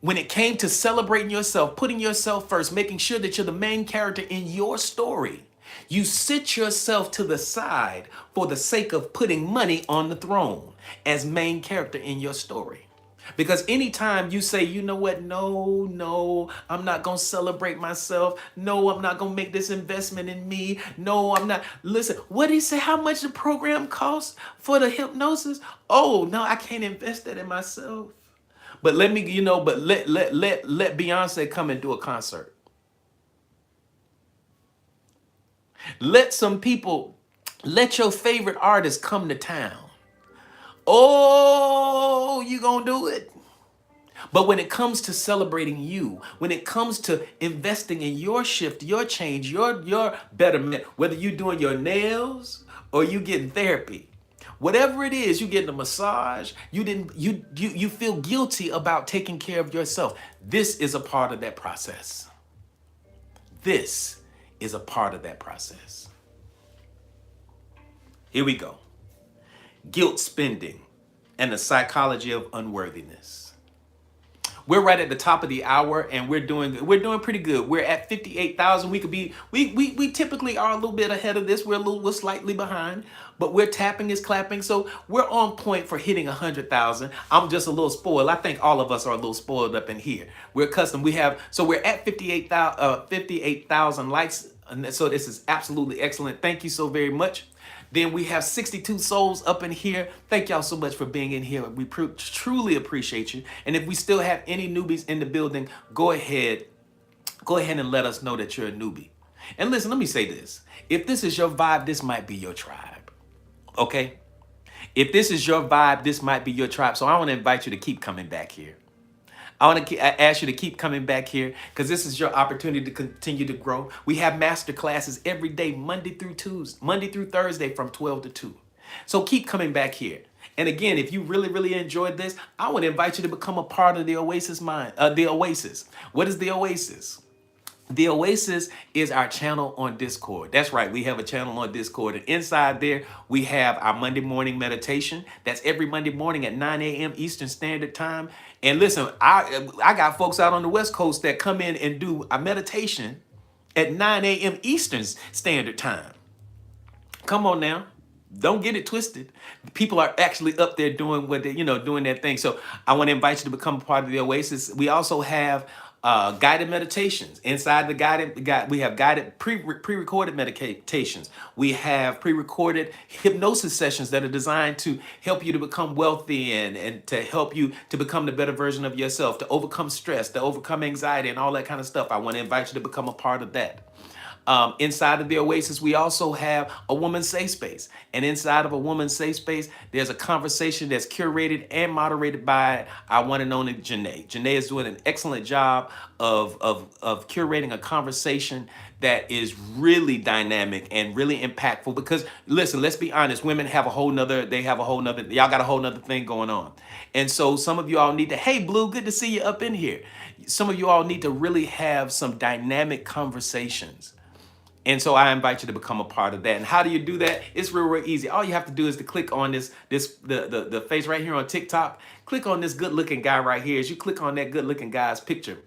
When it came to celebrating yourself, putting yourself first, making sure that you're the main character in your story, you sit yourself to the side for the sake of putting money on the throne as main character in your story. Because anytime you say, you know what, no, I'm not going to celebrate myself. No, I'm not going to make this investment in me. No, I'm not. Listen, what did he say? How much the program costs for the hypnosis? Oh, no, I can't invest that in myself. But let Beyonce come and do a concert. Let your favorite artist come to town. Oh, you gonna do it. But when it comes to celebrating you, when it comes to investing in your shift, your change, your betterment, whether you're doing your nails or you getting therapy, whatever it is, you getting a massage, you feel guilty about taking care of yourself. This is a part of that process. This is a part of that process. Here we go. Guilt spending and the psychology of unworthiness. We're right at the top of the hour, and we're doing pretty good. We're at 58,000. We typically are a little bit ahead of this. We're slightly behind, but we're tapping is clapping. So we're on point for hitting 100,000. I'm just a little spoiled. I think all of us are a little spoiled up in here. We're accustomed. We're at 58,000 likes. And so this is absolutely excellent. Thank you so very much. Then we have 62 souls up in here. Thank y'all so much for being in here. We truly appreciate you. And if we still have any newbies in the building, go ahead and let us know that you're a newbie. And listen, let me say this. If this is your vibe, this might be your tribe. Okay? If this is your vibe, this might be your tribe. So I want to invite you to keep coming back here. I want to ask you to keep coming back here because this is your opportunity to continue to grow. We have master classes every day, Monday through Thursday from 12 to 2. So keep coming back here. And again, if you really, really enjoyed this, I would invite you to become a part of the Oasis Mind. The Oasis. What is the Oasis? The Oasis is our channel on Discord. That's right, we have a channel on Discord. And inside there, we have our Monday morning meditation. That's every Monday morning at 9 a.m. Eastern Standard Time. And listen, I got folks out on the West Coast that come in and do a meditation at 9 a.m. Eastern Standard Time. Come on now. Don't get it twisted. People are actually up there doing what they, doing their thing. So I want to invite you to become a part of the Oasis. We also have guided meditations. Inside the we have guided pre-recorded meditations. We have pre-recorded hypnosis sessions that are designed to help you to become wealthy and to help you to become the better version of yourself, to overcome stress, to overcome anxiety and all that kind of stuff. I want to invite you to become a part of that. Inside of the Oasis, we also have a woman's safe space. And inside of a woman's safe space, there's a conversation that's curated and moderated by our one and only Janae. Janae is doing an excellent job of curating a conversation that is really dynamic and really impactful. Because listen, let's be honest, women have a whole nother, y'all got a whole nother thing going on. And so some of you all need to, hey Blue, good to see you up in here. Some of you all need to really have some dynamic conversations. And so I invite you to become a part of that. And how do you do that? It's real, real easy. All you have to do is to click on the face right here on TikTok. Click on this good looking guy right here. As you click on that good looking guy's picture,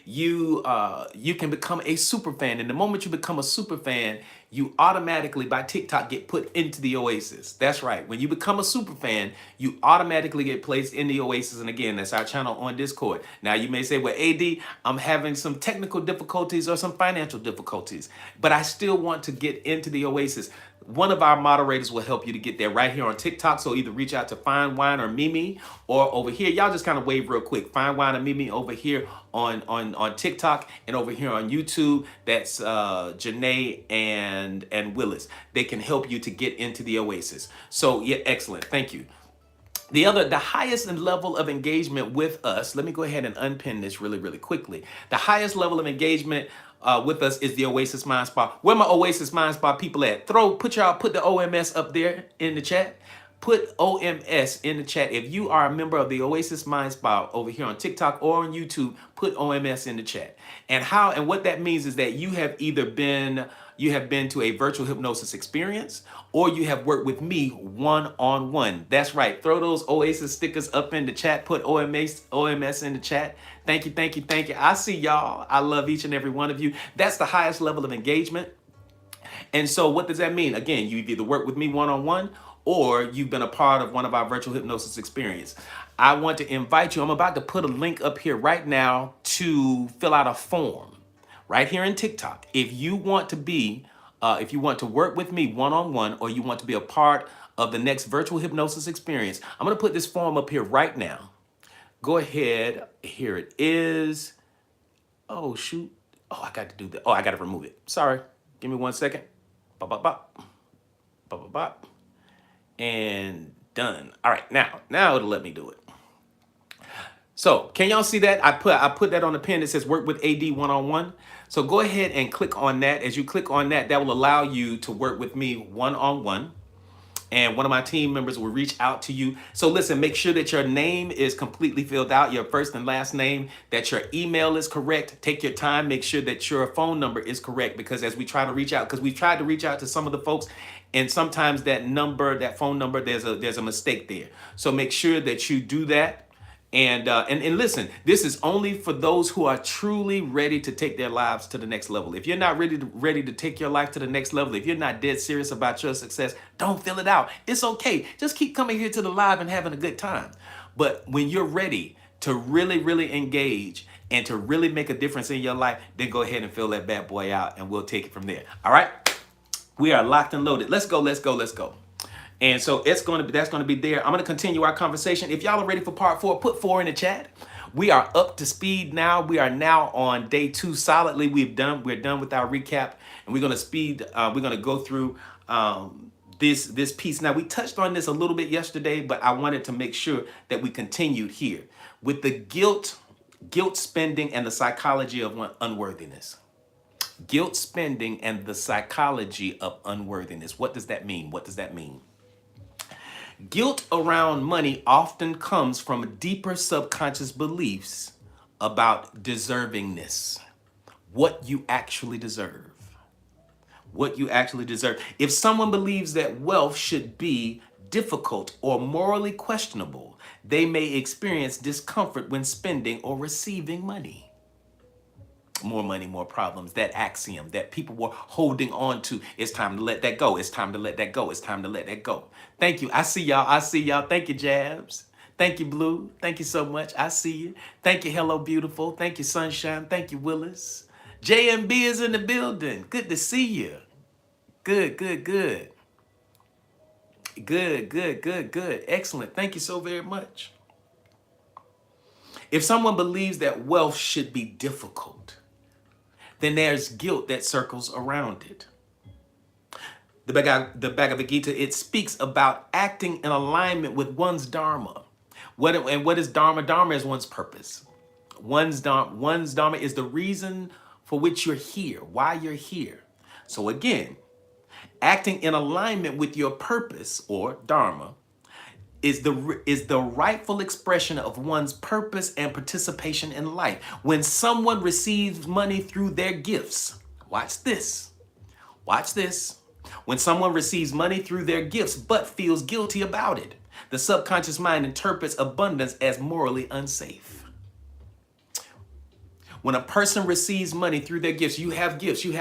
you can become a super fan. And the moment you become a super fan, you automatically by TikTok get put into the Oasis. That's right. When you become a super fan, you automatically get placed in the Oasis. And again, that's our channel on Discord. Now you may say, well, AD, I'm having some technical difficulties or some financial difficulties, but I still want to get into the Oasis. One of our moderators will help you to get there right here on TikTok. So either reach out to Fine Wine or Mimi, or over here, y'all just kind of wave real quick. Fine Wine and Mimi over here on TikTok, and over here on YouTube, that's Janae and Willis. They can help you to get into the Oasis. So yeah, excellent. Thank you. The highest level of engagement with us, let me go ahead and unpin this really, really quickly. The highest level of engagement with us is the Oasis Mind Spa. Where my Oasis Mind Spa people at? Put the OMS up there in the chat. Put OMS in the chat. If you are a member of the Oasis Mind Spa over here on TikTok or on YouTube, put OMS in the chat. And what that means is that you have either been to a virtual hypnosis experience, or you have worked with me one-on-one. That's right. Throw those Oasis stickers up in the chat. Put OMS in the chat. Thank you, thank you, thank you. I see y'all. I love each and every one of you. That's the highest level of engagement. And so what does that mean? Again, you either work with me one-on-one, or you've been a part of one of our virtual hypnosis experience. I want to invite you. I'm about to put a link up here right now to fill out a form right here in TikTok. If you want to work with me one-on-one, or you want to be a part of the next virtual hypnosis experience, I'm going to put this form up here right now. Go ahead. Here it is. Oh, shoot. Oh, I got to do that. Oh, I got to remove it. Sorry. Give me 1 second. Bop, bop, bop. Bop, bop, bop. And done. All right, now it'll let me do it. So can y'all see that? I put that on the pin that says work with AD one-on-one. So go ahead and click on that. As you click on that, that will allow you to work with me one-on-one. And one of my team members will reach out to you. So listen, make sure that your name is completely filled out, your first and last name, that your email is correct. Take your time, make sure that your phone number is correct, because as we try to reach out, because we've tried to reach out to some of the folks, and sometimes that phone number, there's a mistake there. So make sure that you do that. And listen, this is only for those who are truly ready to take their lives to the next level. If you're not ready to take your life to the next level, if you're not dead serious about your success, don't fill it out. It's okay. Just keep coming here to the live and having a good time. But when you're ready to really, really engage and to really make a difference in your life, then go ahead and fill that bad boy out, and we'll take it from there. All right? We are locked and loaded. Let's go, let's go, let's go. And so that's going to be there. I'm going to continue our conversation. If y'all are ready for part 4, put 4 in the chat. We are up to speed now. We are now on day 2 solidly. We're done with our recap, and we're going to go through this piece. Now, we touched on this a little bit yesterday, but I wanted to make sure that we continued here with the guilt spending and the psychology of unworthiness. Guilt spending and the psychology of unworthiness. What does that mean? What does that mean? Guilt around money often comes from deeper subconscious beliefs about deservingness, what you actually deserve. What you actually deserve. If someone believes that wealth should be difficult or morally questionable, they may experience discomfort when spending or receiving money. More money, more problems. That axiom that people were holding on to. It's time to let that go. It's time to let that go. It's time to let that go. Thank you. I see y'all. I see y'all. Thank you, Jabs. Thank you, Blue. Thank you so much. I see you. Thank you, Hello Beautiful. Thank you, Sunshine. Thank you, Willis. JMB is in the building. Good to see you. Good, good, good. Good, good, good, good. Excellent. Thank you so very much. If someone believes that wealth should be difficult, then there's guilt that circles around it. The Bhagavad Gita, it speaks about acting in alignment with one's dharma. What is dharma? Dharma is one's purpose. One's dharma is the reason for which you're here, why you're here. So again, acting in alignment with your purpose or dharma is the rightful expression of one's purpose and participation in life. When someone receives money through their gifts, watch this. Watch this. When someone receives money through their gifts but feels guilty about it, the subconscious mind interprets abundance as morally unsafe. When a person receives money through their gifts, you have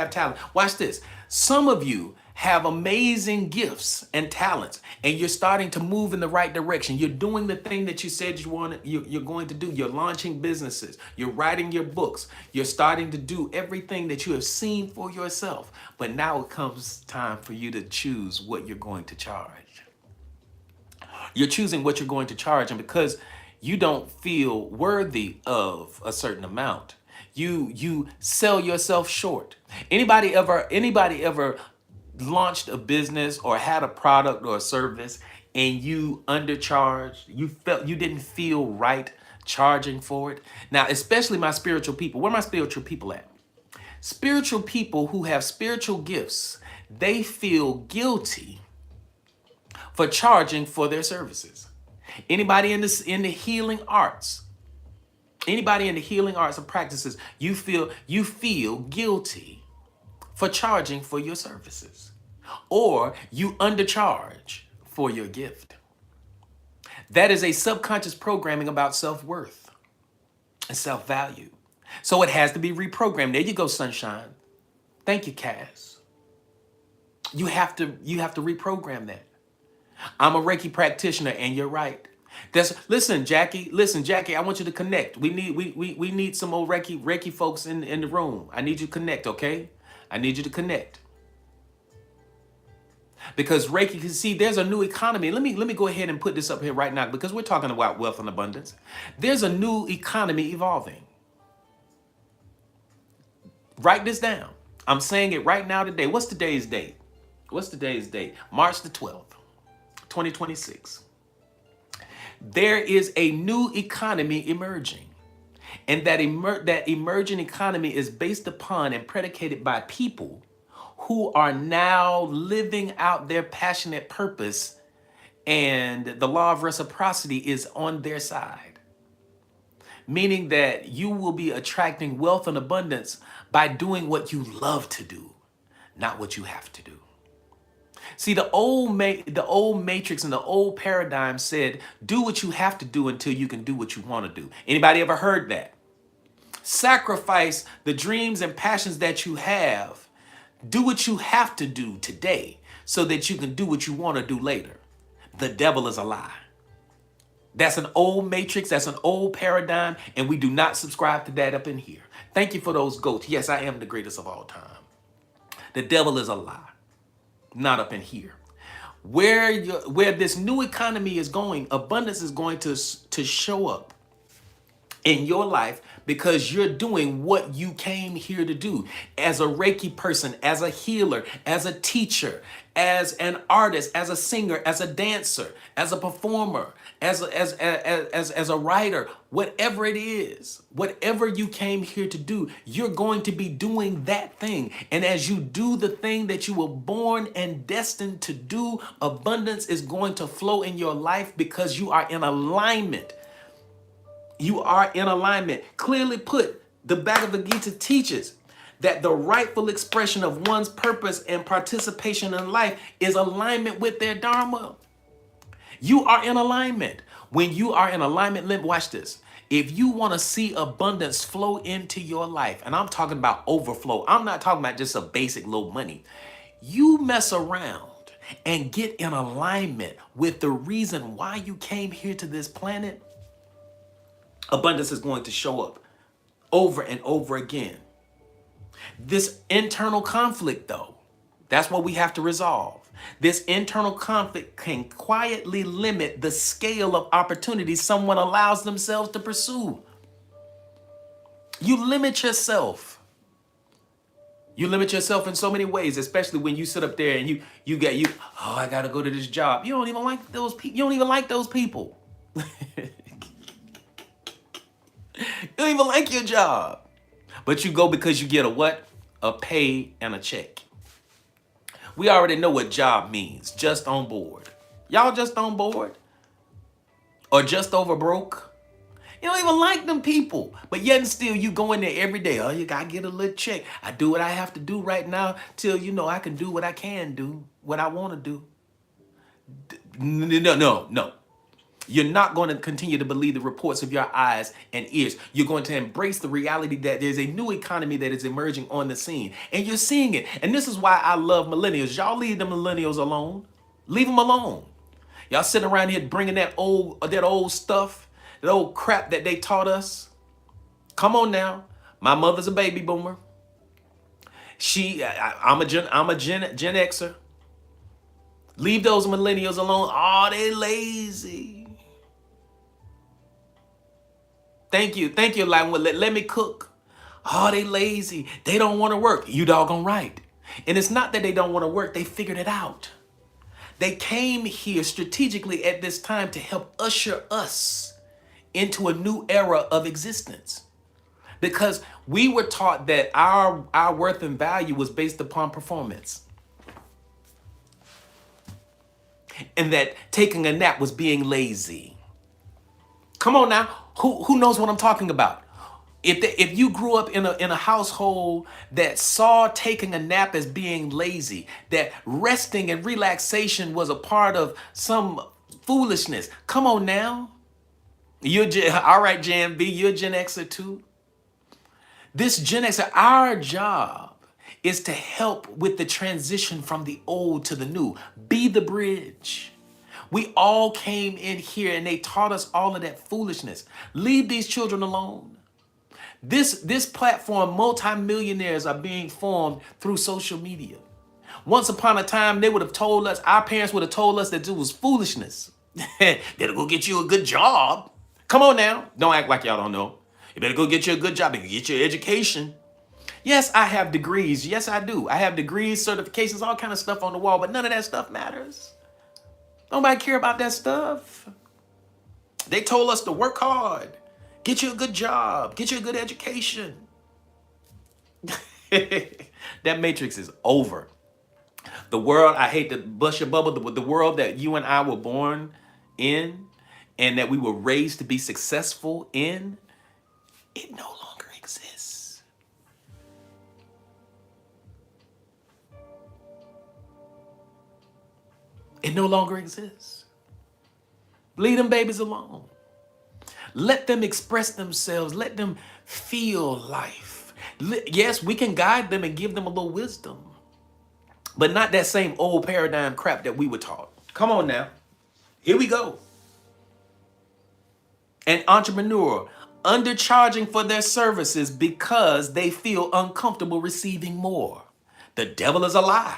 talent. Watch this. Some of you have amazing gifts and talents, and you're starting to move in the right direction. You're doing the thing that you said you're going to do. You're launching businesses. You're writing your books. You're starting to do everything that you have seen for yourself. But now it comes time for you to choose what you're going to charge. You're choosing what you're going to charge, and because you don't feel worthy of a certain amount, you sell yourself short. Anybody ever launched a business or had a product or a service and you undercharged? You felt you didn't feel right charging for it? Now, especially my spiritual people. Where are my spiritual people at? Spiritual people who have spiritual gifts, they feel guilty for charging for their services. Anybody in the healing arts, anybody in the healing arts and practices, you feel guilty for charging for your services, or you undercharge for your gift. That is a subconscious programming about self-worth and self-value. So it has to be reprogrammed. There you go, Sunshine. Thank you, Cass. You have to reprogram that. I'm a Reiki practitioner, and you're right. Listen, Jackie, I want you to connect. We need some more Reiki folks in the room. I need you to connect, okay? I need you to connect. Because Reiki, can see there's a new economy. Let me go ahead and put this up here right now, because we're talking about wealth and abundance. There's a new economy evolving. Write this down. I'm saying it right now today. What's today's date? March the 12th, 2026. There is a new economy emerging. And that emerging economy is based upon and predicated by people who are now living out their passionate purpose, and the law of reciprocity is on their side. Meaning that you will be attracting wealth and abundance by doing what you love to do, not what you have to do. See, the old matrix and the old paradigm said, do what you have to do until you can do what you want to do. Anybody ever heard that? Sacrifice the dreams and passions that you have. Do what you have to do today so that you can do what you want to do later. The devil is a lie. That's an old matrix. That's an old paradigm. And we do not subscribe to that up in here. Thank you for those goats. Yes, I am the greatest of all time. The devil is a lie. Not up in here. Where this new economy is going, abundance is going to show up in your life because you're doing what you came here to do. As a Reiki person, as a healer, as a teacher, as an artist, as a singer, as a dancer, as a performer, as a writer, whatever it is, whatever you came here to do, you're going to be doing that thing. And as you do the thing that you were born and destined to do, abundance is going to flow in your life because you are in alignment. You are in alignment. Clearly put, the Bhagavad Gita teaches that the rightful expression of one's purpose and participation in life is alignment with their dharma. You are in alignment. When you are in alignment, watch this. If you want to see abundance flow into your life, and I'm talking about overflow, I'm not talking about just a basic low money. You mess around and get in alignment with the reason why you came here to this planet, abundance is going to show up over and over again. This internal conflict, though, that's what we have to resolve. This internal conflict can quietly limit the scale of opportunities someone allows themselves to pursue. You limit yourself. You limit yourself in so many ways, especially when you sit up there and I gotta go to this job. You don't even like those people. You don't even like those people. You don't even like your job. But you go because you get a what? A pay and a check. We already know what job means. Just on board. Y'all just on board? Or just over broke? You don't even like them people. But yet and still you go in there every day. Oh, you gotta get a little check. I do what I have to do right now till I can do what I can do, what I want to do. No. You're not going to continue to believe the reports of your eyes and ears. You're going to embrace the reality that there's a new economy that is emerging on the scene. And you're seeing it. And this is why I love millennials. Y'all leave the millennials alone. Leave them alone. Y'all sitting around here bringing that old stuff, that old crap that they taught us. Come on now. My mother's a baby boomer. I'm a Gen Xer. Leave those millennials alone. Oh, they lazy. Thank you. Like, let me cook. Oh, they lazy. They don't want to work. You doggone right. And it's not that they don't want to work. They figured it out. They came here strategically at this time to help usher us into a new era of existence. Because we were taught that our worth and value was based upon performance. And that taking a nap was being lazy. Come on now. Who knows what I'm talking about? If you grew up in a household that saw taking a nap as being lazy, that resting and relaxation was a part of some foolishness, come on now. All right, Jan B, you're a Gen Xer too. This Gen Xer, our job is to help with the transition from the old to the new. Be the bridge. We all came in here and they taught us all of that foolishness. Leave these children alone. This platform, multimillionaires are being formed through social media. Once upon a time, they would have told us, our parents would have told us that it was foolishness. Better go get you a good job. Come on now. Don't act like y'all don't know. You better go get you a good job and get your education. Yes, I have degrees. Yes, I do. I have degrees, certifications, all kind of stuff on the wall, but none of that stuff matters. Nobody care about that stuff. They told us to work hard, get you a good job, get you a good education. That matrix is over. The world, I hate to bust your bubble, the world that you and I were born in and that we were raised to be successful in, it no longer exists. It no longer exists. Leave them babies alone. Let them express themselves. Let them feel life. Yes, we can guide them and give them a little wisdom, but not that same old paradigm crap that we were taught. Come on now. Here we go. An entrepreneur undercharging for their services because they feel uncomfortable receiving more. The devil is a lie.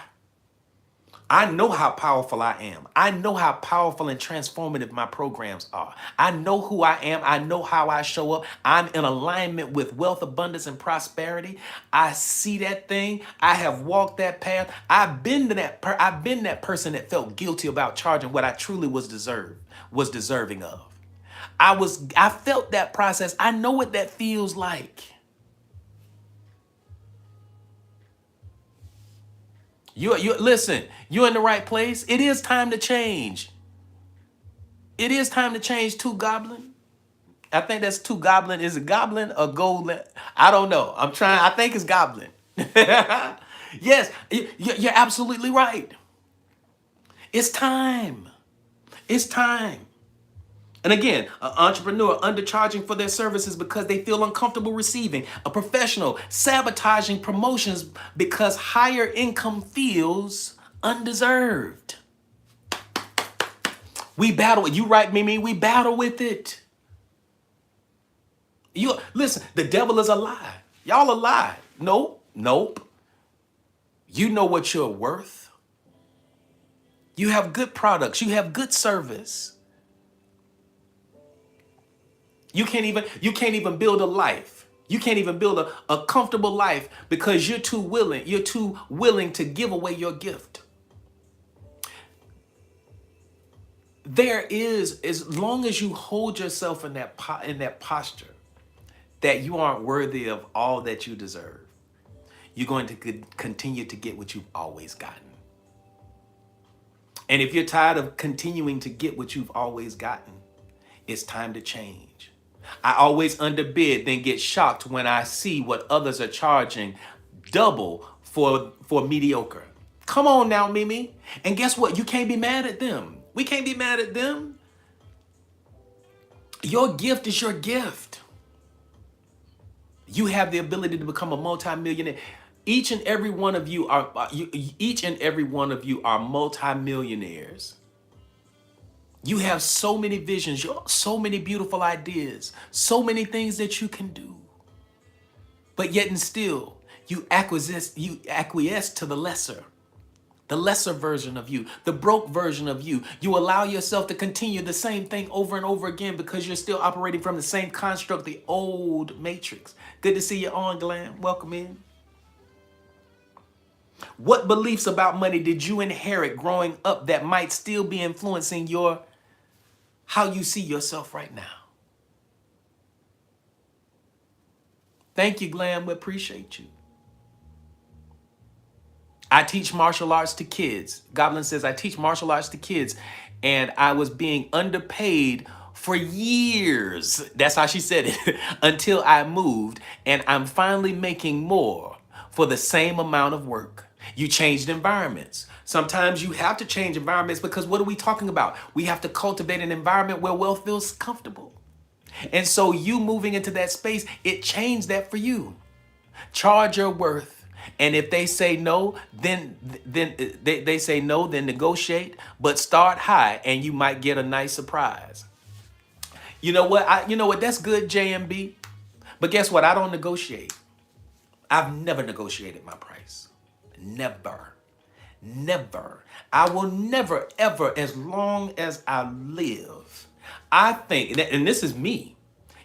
I know how powerful I am. I know how powerful and transformative my programs are. I know who I am. I know how I show up. I'm in alignment with wealth, abundance, and prosperity. I see that thing. I have walked that path. I've been that person that felt guilty about charging what I truly was deserving of. I felt that process. I know what that feels like. You listen, you're in the right place. It is time to change. It is time to change too, Goblin. I think that's too, Goblin. Is it Goblin or Goblin? I don't know. I think it's Goblin. Yes, you're absolutely right. It's time. It's time. And again, an entrepreneur undercharging for their services because they feel uncomfortable receiving. A professional sabotaging promotions because higher income feels undeserved. We battle. You right, Mimi? We battle with it. You listen, the devil is a lie. Y'all a lie. Nope. You know what you're worth. You have good products. You have good service. You can't even build a life. You can't even build a comfortable life because you're too willing to give away your gift. There is, as long as you hold yourself in that posture that you aren't worthy of all that you deserve, you're going to continue to get what you've always gotten. And if you're tired of continuing to get what you've always gotten, it's time to change. I always underbid, then get shocked when I see what others are charging double for mediocre. Come on now, Mimi. And guess what? You can't be mad at them. We can't be mad at them. Your gift is your gift. You have the ability to become a multimillionaire. Each and every one of you are multimillionaires. You have so many visions, so many beautiful ideas, so many things that you can do. But yet and still, you acquiesce to the lesser version of you, the broke version of you. You allow yourself to continue the same thing over and over again because you're still operating from the same construct, the old matrix. Good to see you on, Glenn. Welcome in. What beliefs about money did you inherit growing up that might still be influencing how you see yourself right now? Thank you, Glenn. We appreciate you. I teach martial arts to kids. Goblin says, I teach martial arts to kids, and I was being underpaid for years. That's how she said it, until I moved, and I'm finally making more for the same amount of work. You changed environments. Sometimes you have to change environments because what are we talking about? We have to cultivate an environment where wealth feels comfortable. And so you moving into that space, it changed that for you. Charge your worth. And if they say no, then they say no, then negotiate, but start high and you might get a nice surprise. You know what? That's good, JMB. But guess what? I don't negotiate. I've never negotiated my price. Never. I will never, ever, as long as I live. I think, and this is me.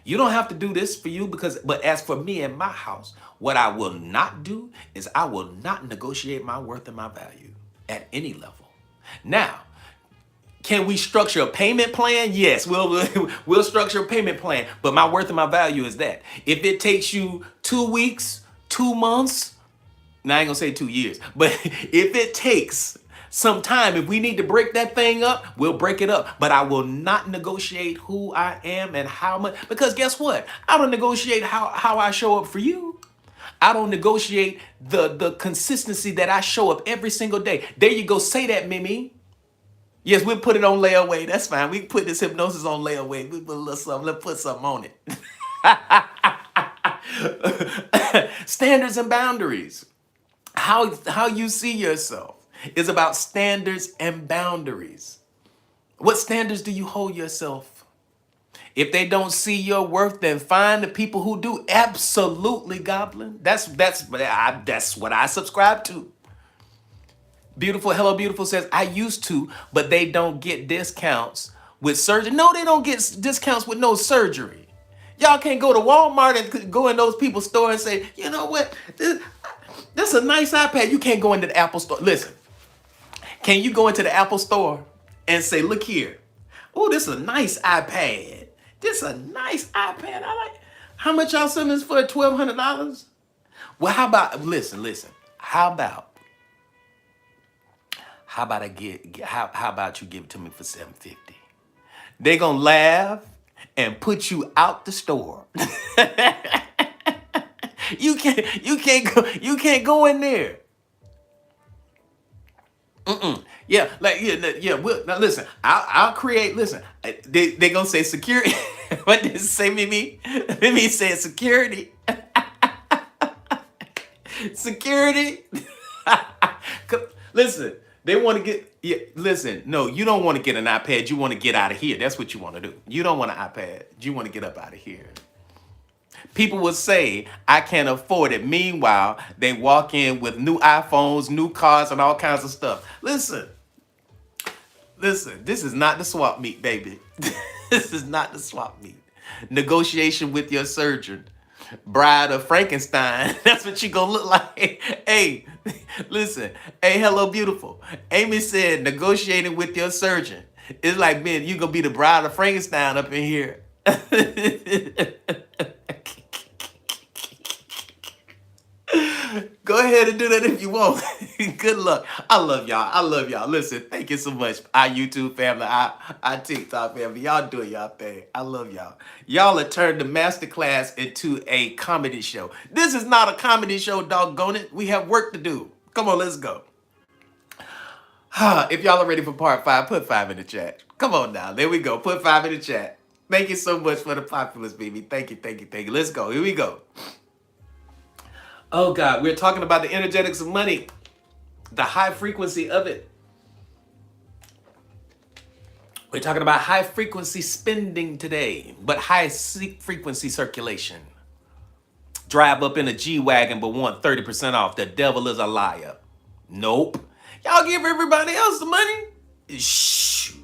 You don't have to do this for you but as for me and my house, what I will not do is I will not negotiate my worth and my value at any level. Now, can we structure a payment plan? Yes, we'll structure a payment plan. But my worth and my value is that. If it takes you 2 weeks, 2 months, now I ain't gonna say 2 years, but if it takes some time, if we need to break that thing up, we'll break it up. But I will not negotiate who I am and how much, because guess what? I don't negotiate how I show up for you. I don't negotiate the consistency that I show up every single day. There you go. Say that, Mimi. Yes, we'll put it on layaway. That's fine. We can put this hypnosis on layaway. We put a little something. Let's put something on it. Standards and boundaries. How you see yourself is about standards and boundaries. What standards do you hold yourself? If they don't see your worth, then find the people who do. Absolutely, Goblin. That's what I subscribe to. Beautiful, hello, beautiful says, I used to, but they don't get discounts with surgery. No, they don't get discounts with no surgery. Y'all can't go to Walmart and go in those people's store and say, you know what, this is a nice iPad. You can't go into the Apple store. Listen, can you go into the Apple store and say, look here, oh, this is a nice iPad. This is a nice iPad. I like. How much y'all selling this for? $1,200? Well, how about, listen, how about how about you give it to me for $750? They gonna laugh and put you out the store. You can't go in there. Yeah, like yeah. Now listen, I'll create. Listen, they gonna say security. What did it say, Mimi? Mimi said security. Security. Listen, they want to get. Yeah, listen, no, you don't want to get an iPad. You want to get out of here. That's what you want to do. You don't want an iPad. You want to get up out of here. People will say, I can't afford it. Meanwhile, they walk in with new iPhones, new cars, and all kinds of stuff. Listen, this is not the swap meet, baby. This is not the swap meet. Negotiation with your surgeon. Bride of Frankenstein. That's what you gonna look like. Hey, listen. Hey, hello, beautiful. Amy said negotiating with your surgeon. It's like, man, you gonna be the bride of Frankenstein up in here. Go ahead and do that if you want. Good luck. I love y'all. I love y'all. Listen, thank you so much. Our YouTube family, our TikTok family. Y'all doing y'all thing. I love y'all. Y'all have turned the masterclass into a comedy show. This is not a comedy show, doggone it. We have work to do. Come on, let's go. If y'all are ready for part 5, put 5 in the chat. Come on now. There we go. Put 5 in the chat. Thank you so much for the populace, baby. Thank you, thank you, thank you. Let's go. Here we go. Oh, God, we're talking about the energetics of money, the high frequency of it. We're talking about high frequency spending today, but high frequency circulation. Drive up in a G-Wagon but want 30% off. The devil is a liar. Nope. Y'all give everybody else the money? Shoot.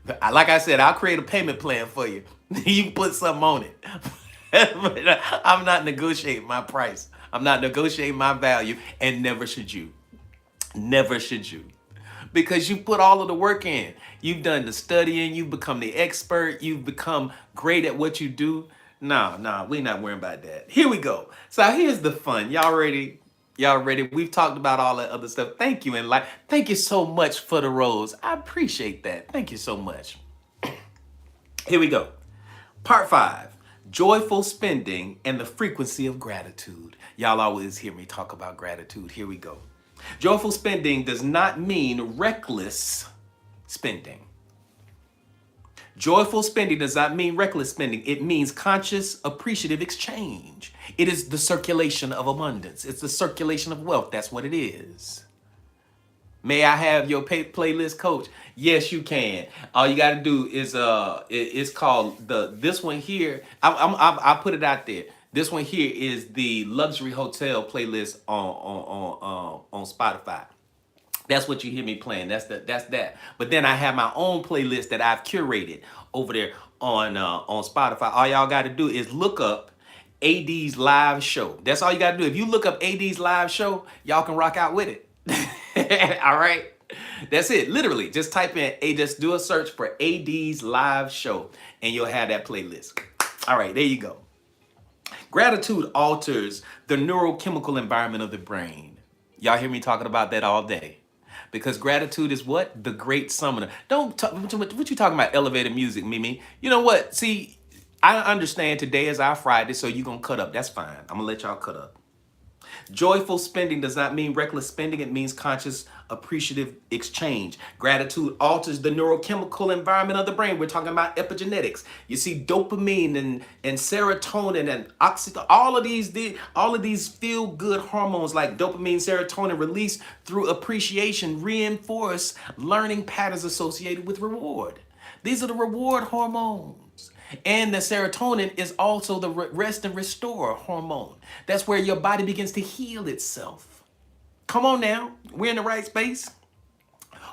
Like I said, I'll create a payment plan for you. You can put something on it. I'm not negotiating my price. I'm not negotiating my value, and never should you. Never should you. Because you put all of the work in. You've done the studying. You've become the expert. You've become great at what you do. No, we're not worrying about that. Here we go. So here's the fun. Y'all ready? Y'all ready? We've talked about all that other stuff. Thank you, and thank you so much for the rose. I appreciate that. Thank you so much. Here we go. Part 5. Joyful spending and the frequency of gratitude. Y'all always hear me talk about gratitude. Here we go. Joyful spending does not mean reckless spending. Joyful spending does not mean reckless spending. It means conscious, appreciative exchange. It is the circulation of abundance. It's the circulation of wealth. That's what it is. May I have your playlist, coach? Yes, you can. All you got to do is it's called this one here. I put it out there. This one here is the luxury hotel playlist on Spotify. That's what you hear me playing. That's that. But then I have my own playlist that I've curated over there on Spotify. All y'all got to do is look up AD's live show. That's all you got to do. If you look up AD's live show, y'all can rock out with it. All right. That's it. Literally, just type in just do a search for AD's live show and you'll have that playlist. All right, there you go. Gratitude alters the neurochemical environment of the brain. Y'all hear me talking about that all day. Because gratitude is what? The great summoner. Don't talk, what you talking about elevated music, Mimi? You know what? See, I understand today is our Friday, so you're going to cut up. That's fine. I'm going to let y'all cut up. Joyful spending does not mean reckless spending. It means conscious, appreciative exchange. Gratitude alters the neurochemical environment of the brain. We're talking about epigenetics. You see, dopamine and serotonin and oxytocin, all of these feel-good hormones like dopamine, serotonin released through appreciation reinforce learning patterns associated with reward. These are the reward hormones. And the serotonin is also the rest and restore hormone. That's where your body begins to heal itself. Come on now. We're in the right space.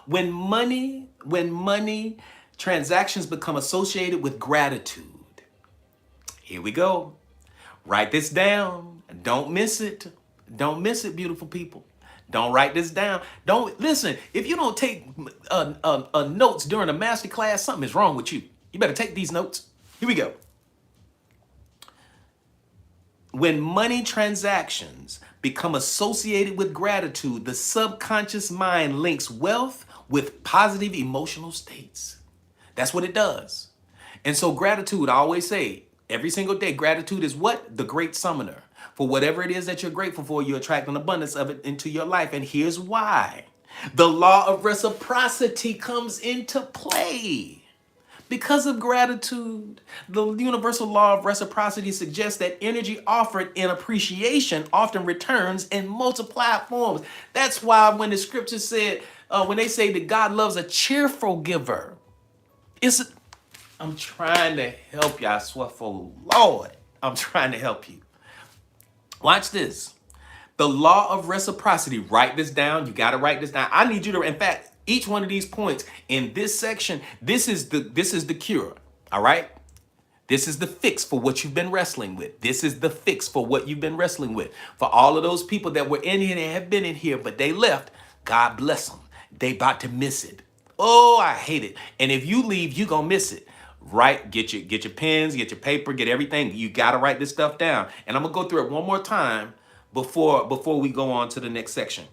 When money transactions become associated with gratitude. Here we go. Write this down. Don't miss it. Don't miss it, beautiful people. Don't write this down. Don't listen. If you don't take notes during a master class, something is wrong with you. You better take these notes. Here we go. When money transactions become associated with gratitude, the subconscious mind links wealth with positive emotional states. That's what it does. And so gratitude, I always say, every single day, gratitude is what? The great summoner. For whatever it is that you're grateful for, you attract an abundance of it into your life. And here's why. The law of reciprocity comes into play. Because of gratitude, the universal law of reciprocity suggests that energy offered in appreciation often returns in multiplied forms. That's why when the scripture said, when they say that God loves a cheerful giver, I'm trying to help you. I swear for Lord, I'm trying to help you. Watch this. The law of reciprocity. Write this down. You got to write this down. I need you to, in fact, each one of these points in this section, this is the cure. All right? This is the fix for what you've been wrestling with. This is the fix for what you've been wrestling with. For all of those people that were in here and have been in here, but they left, God bless them. They about to miss it. Oh, I hate it. And if you leave, you gonna miss it. Right? Get your pens, get your paper, get everything. You got to write this stuff down. And I'm gonna go through it one more time before we go on to the next section.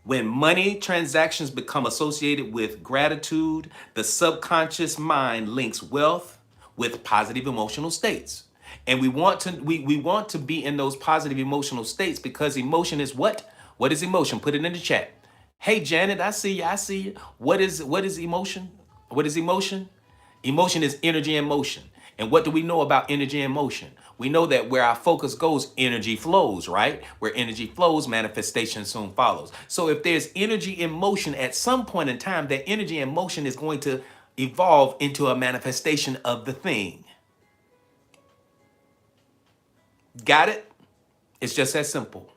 When money transactions become associated with gratitude, the subconscious mind links wealth with positive emotional states. And we want to be in those positive emotional states because emotion is what? What is emotion? Put it in the chat. Hey Janet, I see you. I see you. What is emotion? What is emotion? Emotion is energy in motion. And what do we know about energy in motion? We know that where our focus goes, energy flows, right? Where energy flows, manifestation soon follows. So if there's energy in motion at some point in time, that energy in motion is going to evolve into a manifestation of the thing. Got it? It's just that simple.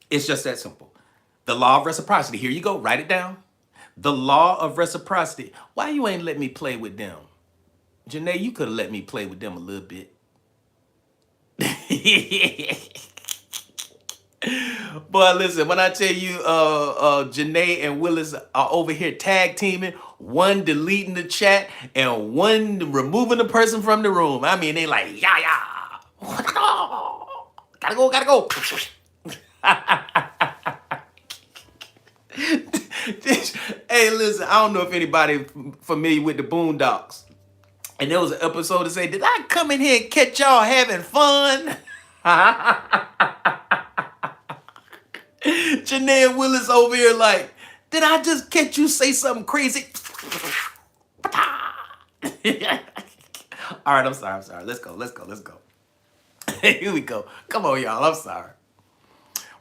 It's just that simple. The law of reciprocity. Here you go. Write it down. The law of reciprocity. Why you ain't let me play with them? Janae, you could have let me play with them a little bit. Boy, listen, when I tell you Janae and Willis are over here tag teaming, one deleting the chat and one removing the person from the room. I mean, they like, yeah. Gotta go. Hey, listen, I don't know if anybody familiar with the Boondocks. And there was an episode that said, did I come in here and catch y'all having fun? Janae and Willis over here like, did I just catch you say something crazy? All right, I'm sorry. Let's go. Here we go. Come on, y'all. I'm sorry.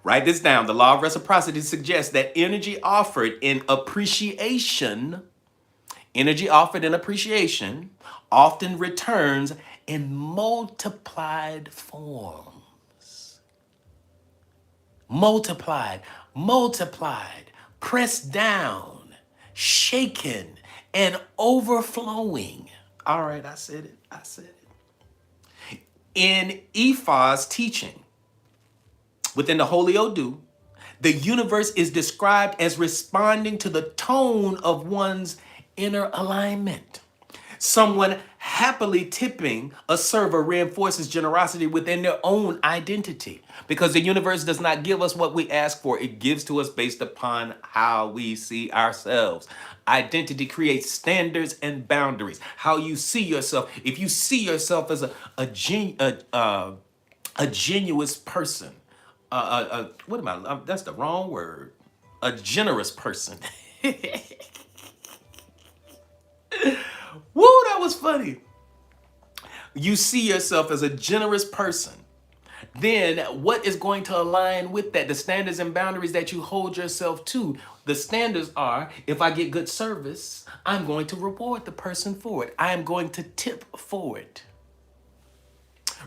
Write this down. The law of reciprocity suggests that energy offered in appreciation often returns in multiplied forms. Multiplied, pressed down, shaken, and overflowing. All right, I said it. In Ifa's teaching, within the Holy Odu, the universe is described as responding to the tone of one's inner alignment. Someone happily tipping a server reinforces generosity within their own identity because the universe does not give us what we ask for. It gives to us based upon how we see ourselves. Identity creates standards and boundaries. How you see yourself. If you see yourself as a genuine person, what am I? That's the wrong word. A generous person. Woo, that was funny. You see yourself as a generous person. Then what is going to align with that? The standards and boundaries that you hold yourself to. The standards are, if I get good service, I'm going to reward the person for it. I am going to tip for it.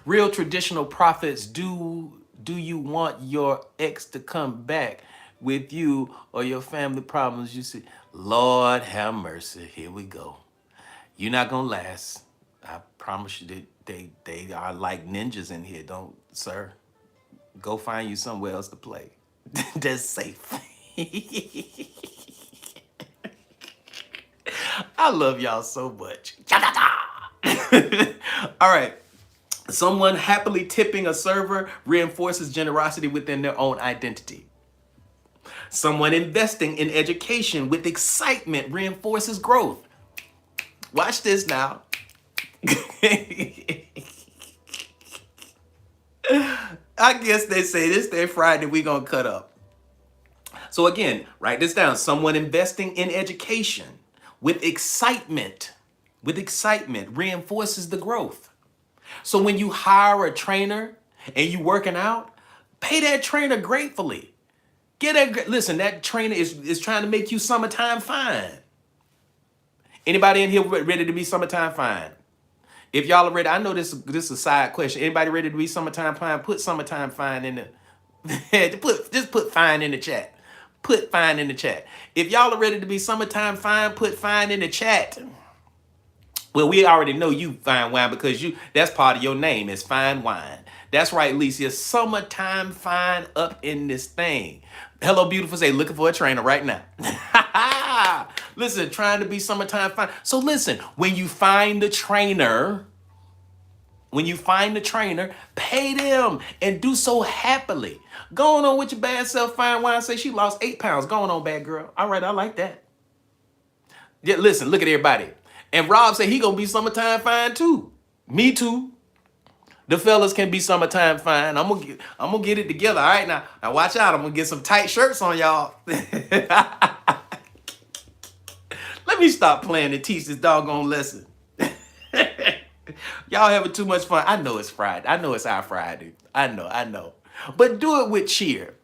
Real traditional prophets, do you want your ex to come back with you or your family problems? You see, Lord have mercy. Here we go. You're not gonna last. I promise you that they are like ninjas in here. Don't, sir. Go find you somewhere else to play. That's safe. I love y'all so much. All right. Someone happily tipping a server reinforces generosity within their own identity. Someone investing in education with excitement reinforces growth. Watch this now. I guess they say this day Friday we gonna cut up. So again, write this down. Someone investing in education with excitement reinforces the growth. So when you hire a trainer and you working out, pay that trainer gratefully. Listen, that trainer is trying to make you summertime fine. Anybody in here ready to be summertime fine? If y'all are ready, I know this is a side question. Anybody ready to be summertime fine? Put summertime fine in the just put fine in the chat. Put fine in the chat. If y'all are ready to be summertime fine, put fine in the chat. Well, we already know you fine wine because that's part of your name is fine wine. That's right, Lisa. Summertime fine up in this thing. Hello, beautiful. Say looking for a trainer right now. Listen, trying to be summertime fine. So listen, when you find the trainer, pay them and do so happily. Going on with your bad self, fine wine. Say she lost 8 pounds. Going on, bad girl. All right, I like that. Yeah, listen, look at everybody. And Rob said he gonna be summertime fine too. Me too. The fellas can be summertime fine. I'm gonna get it together. All right, now watch out. I'm gonna get some tight shirts on y'all. Let me stop playing and teach this doggone lesson. Y'all having too much fun. I know it's Friday. I know it's our Friday. I know. But do it with cheer.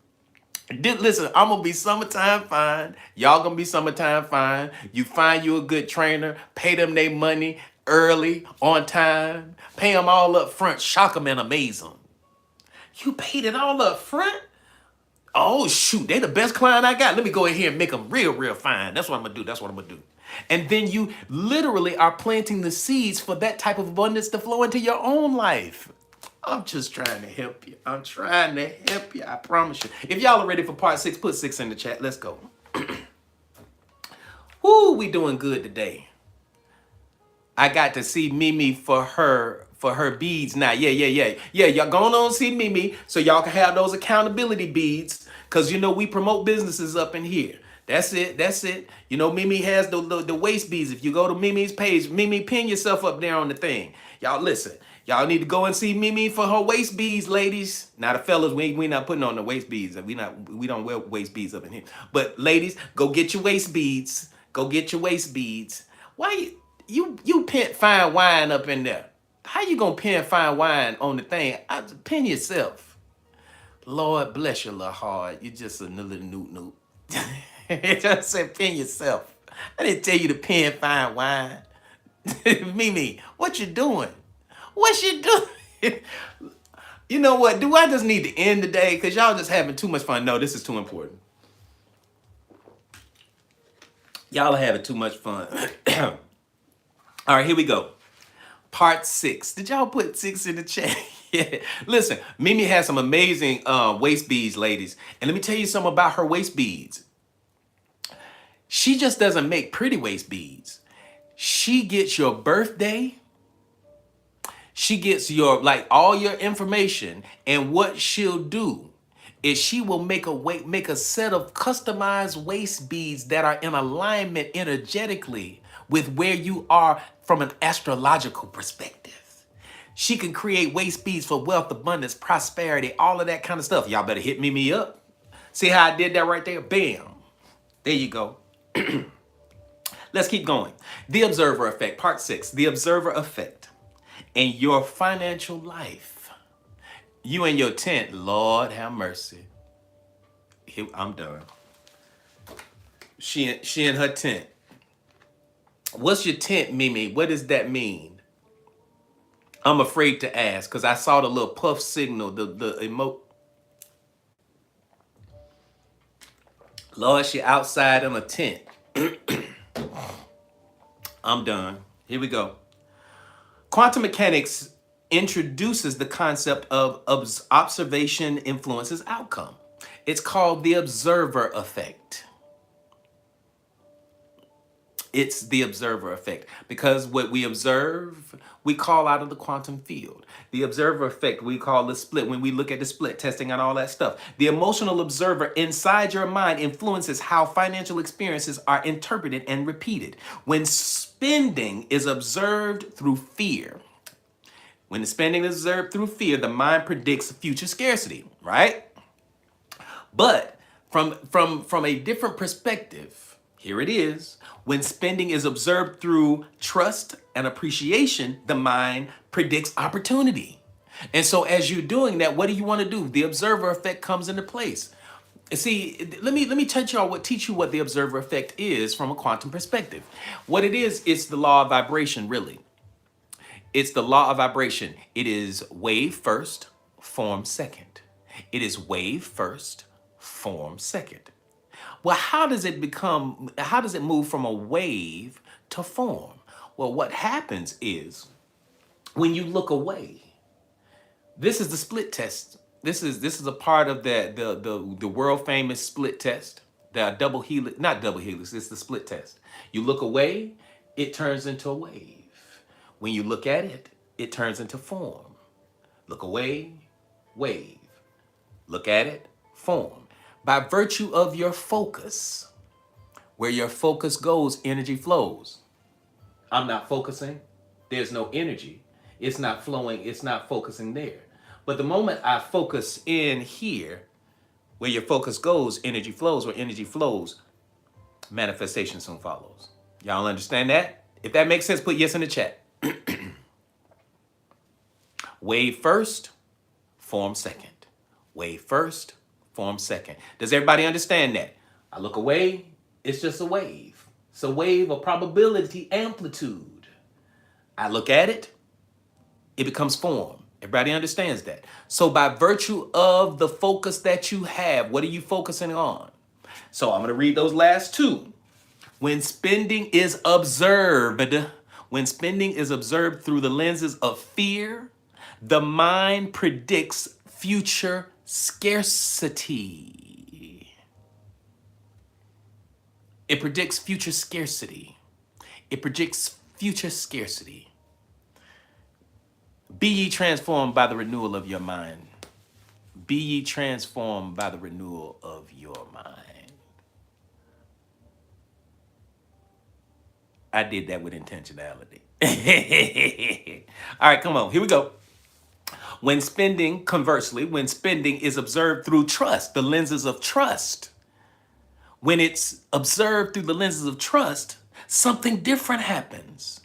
Listen, I'm gonna be summertime fine. Y'all gonna be summertime fine. You find you a good trainer, pay them their money early, on time, pay them all up front, shock them and amaze them. You paid it all up front? Oh shoot, they the best client I got. Let me go in here and make them real fine. That's what I'm gonna do. And then you literally are planting the seeds for that type of abundance to flow into your own life. I'm just trying to help you. I promise you. If y'all are ready for part 6, put 6 in the chat. Let's go. Woo, we doing good today. I got to see Mimi for her beads now. Yeah. Y'all going on see Mimi so y'all can have those accountability beads. Cause we promote businesses up in here. That's it. Mimi has the waist beads. If you go to Mimi's page, Mimi, pin yourself up there on the thing. Y'all listen. Y'all need to go and see Mimi for her waist beads, ladies. Now the fellas, we not putting on the waist beads. We don't wear waist beads up in here. But ladies, go get your waist beads. Why you pin fine wine up in there? How you gonna pin fine wine on the thing? Pin yourself. Lord bless your little heart. You just a little newt. Just said pin yourself. I didn't tell you to pin fine wine. Mimi, what you doing? You know what? Do I just need to end the day? Because y'all just having too much fun. No, this is too important. Y'all are having too much fun. All right, here we go. Part 6. Did y'all put 6 in the chat? Yeah. Listen, Mimi has some amazing waist beads, ladies. And let me tell you something about her waist beads. She just doesn't make pretty waist beads. She gets your birthday. She gets all your information, and what she'll do is she will make a set of customized waist beads that are in alignment energetically with where you are from an astrological perspective. She can create waist beads for wealth, abundance, prosperity, all of that kind of stuff. Y'all better hit Mimi up. See how I did that right there? Bam. There you go. Let's keep going. The Observer Effect, part 6. The Observer Effect. In your financial life, you in your tent, Lord have mercy. I'm done. She in her tent. What's your tent, Mimi? What does that mean? I'm afraid to ask because I saw the little puff signal, the emote. Lord, she outside in a tent. I'm done. Here we go. Quantum mechanics introduces the concept of observation influences outcome. It's called the observer effect. It's the observer effect because what we observe, we call out of the quantum field. The observer effect, we call the split when we look at the split testing and all that stuff. The emotional observer inside your mind influences how financial experiences are interpreted and repeated. When spending is observed through fear, when the spending is observed through fear, the mind predicts future scarcity, right? But from a different perspective, here it is. When spending is observed through trust and appreciation, the mind predicts opportunity. And so as you're doing that, what do you want to do? The observer effect comes into place. See, let me teach you what the observer effect is from a quantum perspective. What it is, it's the law of vibration, really. It's the law of vibration. It is wave first, form second. It is wave first, form second. Well, how does it move from a wave to form? Well, what happens is when you look away, this is the split test. This is a part of the world famous split test. The double helix, not double helix, it's the split test. You look away, it turns into a wave. When you look at it, it turns into form. Look away, wave. Look at it, form. By virtue of your focus, where your focus goes, energy flows. I'm not focusing, there's no energy. It's not flowing, it's not focusing there. But the moment I focus in here, where your focus goes, energy flows. Where energy flows, manifestation soon follows. Y'all understand that? If that makes sense, put yes in the chat. Wave first, form second. Wave first, form second. Does everybody understand that? I look away, it's just a wave. It's a wave of probability amplitude. I look at it, it becomes form. Everybody understands that. So by virtue of the focus that you have, what are you focusing on? So I'm going to read those last two. When spending is observed through the lenses of fear, the mind predicts future scarcity. It predicts future scarcity. It predicts future scarcity. Be ye transformed by the renewal of your mind. Be ye transformed by the renewal of your mind. I did that with intentionality. All right, come on. Here we go. Conversely, when spending is observed through trust, the lenses of trust, when it's observed through the lenses of trust, something different happens.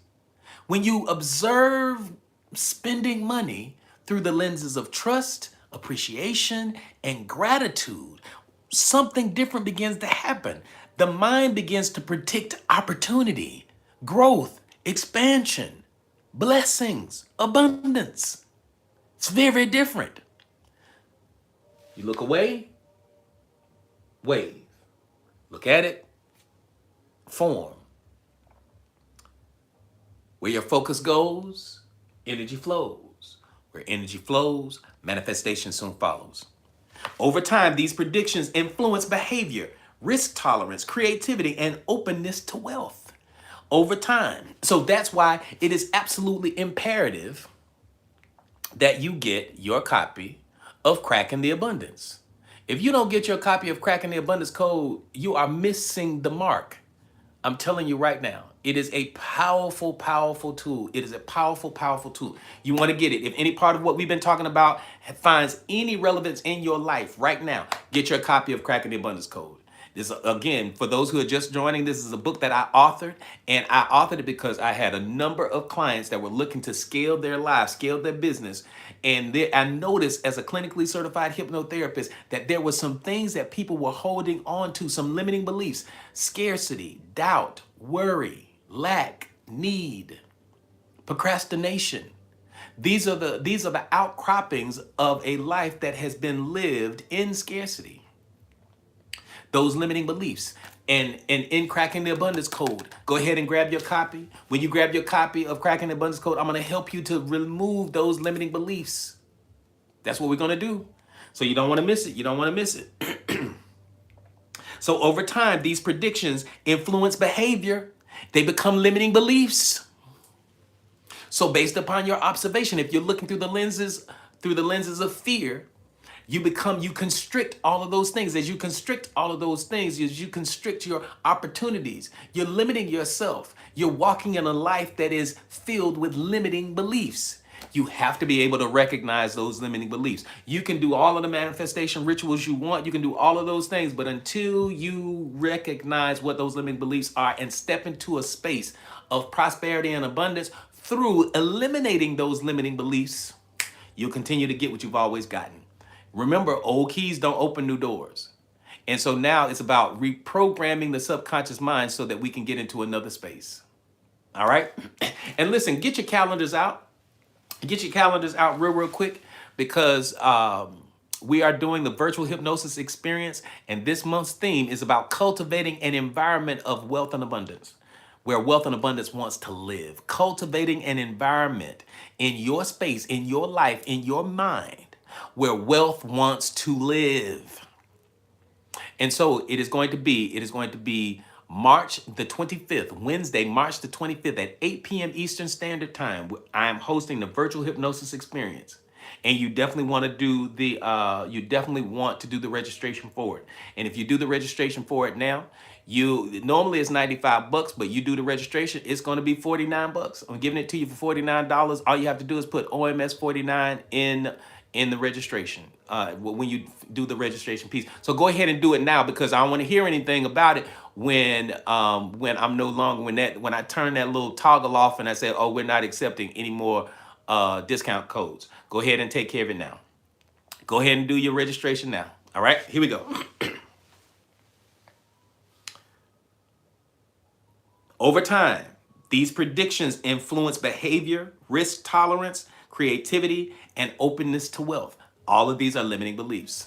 When you observe spending money through the lenses of trust, appreciation, and gratitude, something different begins to happen. The mind begins to predict opportunity, growth, expansion, blessings, abundance. It's very, very different. You look away, wave. Look at it, form. Where your focus goes, energy flows. Where energy flows, manifestation soon follows. Over time, these predictions influence behavior, risk tolerance, creativity, and openness to wealth. Over time. So that's why it is absolutely imperative that you get your copy of Cracking the Abundance. If you don't get your copy of Cracking the Abundance Code, you are missing the mark. I'm telling you right now, it is a powerful, powerful tool. It is a powerful, powerful tool. You want to get it. If any part of what we've been talking about finds any relevance in your life right now, get your copy of Cracking the Abundance Code. This, again, for those who are just joining, this is a book that I authored, and I authored it because I had a number of clients that were looking to scale their lives, scale their business, and I noticed as a clinically certified hypnotherapist that there were some things that people were holding on to, some limiting beliefs, scarcity, doubt, worry, lack, need, procrastination. These are the outcroppings of a life that has been lived in scarcity. Those limiting beliefs. And in Cracking the Abundance Code, go ahead and grab your copy. When you grab your copy of Cracking the Abundance Code, I'm going to help you to remove those limiting beliefs. That's what we're going to do. So you don't want to miss it. You don't want to miss it. So over time, these predictions influence behavior. They become limiting beliefs. So based upon your observation, if you're looking through the lenses of fear, you constrict all of those things. As you constrict all of those things, as you constrict your opportunities, you're limiting yourself. You're walking in a life that is filled with limiting beliefs. You have to be able to recognize those limiting beliefs. You can do all of the manifestation rituals you want. You can do all of those things, but until you recognize what those limiting beliefs are and step into a space of prosperity and abundance through eliminating those limiting beliefs, you'll continue to get what you've always gotten. Remember, old keys don't open new doors. And so now it's about reprogramming the subconscious mind so that we can get into another space. All right? And listen, get your calendars out. Get your calendars out real quick, because we are doing the virtual hypnosis experience. And this month's theme is about cultivating an environment of wealth and abundance, where wealth and abundance wants to live. Cultivating an environment in your space, in your life, in your mind, where wealth wants to live. And so it is going to be March the 25th, Wednesday, March the 25th at 8 p.m. Eastern Standard Time. I am hosting the virtual hypnosis experience. And you definitely want to do the registration for it. And if you do the registration for it now, normally it's $95, but you do the registration, it's going to be $49. I'm giving it to you for $49. All you have to do is put OMS 49 in the registration when you do the registration piece. So go ahead and do it now, because I don't want to hear anything about it when I'm no longer, when I turn that little toggle off and I say, oh, we're not accepting any more discount codes. Go ahead and take care of it now. Go ahead and do your registration now. All right, here we go. Over time, these predictions influence behavior, risk tolerance, creativity, and openness to wealth. All of these are limiting beliefs.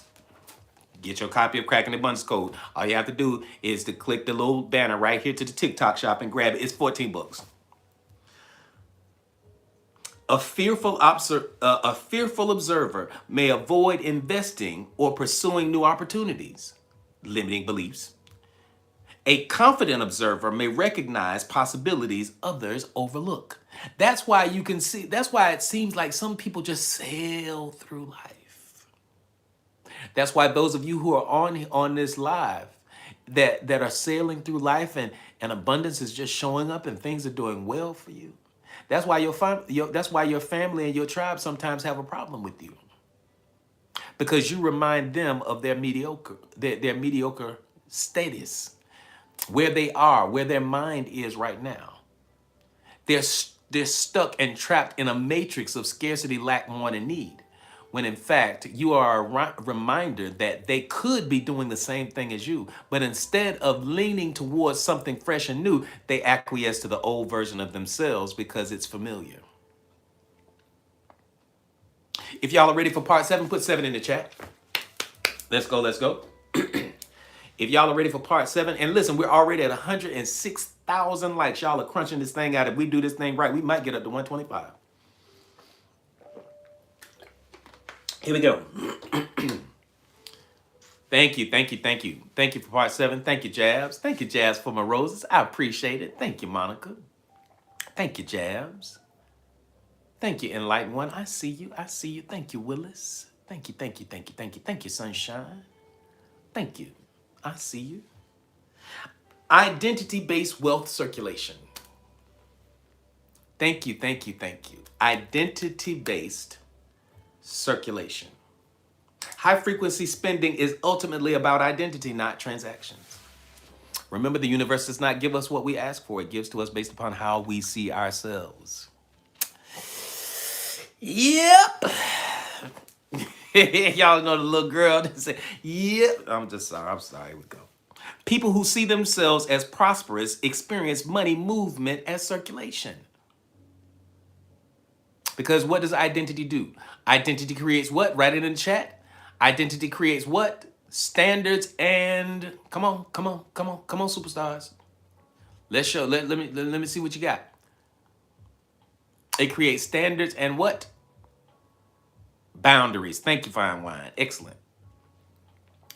Get your copy of Cracking the Abundance Code. All you have to do is to click the little banner right here to the TikTok shop and grab it. It's $14. A fearful observer may avoid investing or pursuing new opportunities. Limiting beliefs. A confident observer may recognize possibilities others overlook. That's why it seems like some people just sail through life. That's why those of you who are on this live that are sailing through life and abundance is just showing up and things are doing well for you. That's why your family and your tribe sometimes have a problem with you, because you remind them of their mediocre status, where they are, where their mind is right now. They're stuck and trapped in a matrix of scarcity, lack, want, and need, when in fact you are a reminder that they could be doing the same thing as you, but instead of leaning towards something fresh and new, they acquiesce to the old version of themselves because it's familiar. If y'all are ready for part 7, put 7 in the chat. Let's go. If y'all are ready for part 7, and listen, we're already at 106,000 likes. Y'all are crunching this thing out. If we do this thing right, we might get up to 125. Here we go. Thank you. Thank you for part 7. Thank you, Jabs. Thank you, Jabs, for my roses. I appreciate it. Thank you, Monica. Thank you, Jabs. Thank you, Enlightened One. I see you. Thank you, Willis. Thank you. Thank you, Sunshine. Thank you. I see you. Identity-based wealth circulation. Thank you. Identity-based circulation. High-frequency spending is ultimately about identity, not transactions. Remember, the universe does not give us what we ask for. It gives to us based upon how we see ourselves. Yep. Y'all know the little girl that said, yep. I'm sorry. Here we go. People who see themselves as prosperous experience money movement as circulation. Because what does identity do? Identity creates what? Write it in the chat. Identity creates what? Standards and come on, superstars. Let's show. Let me see what you got. It creates standards and what? Boundaries. Thank you, Fine Wine. Excellent.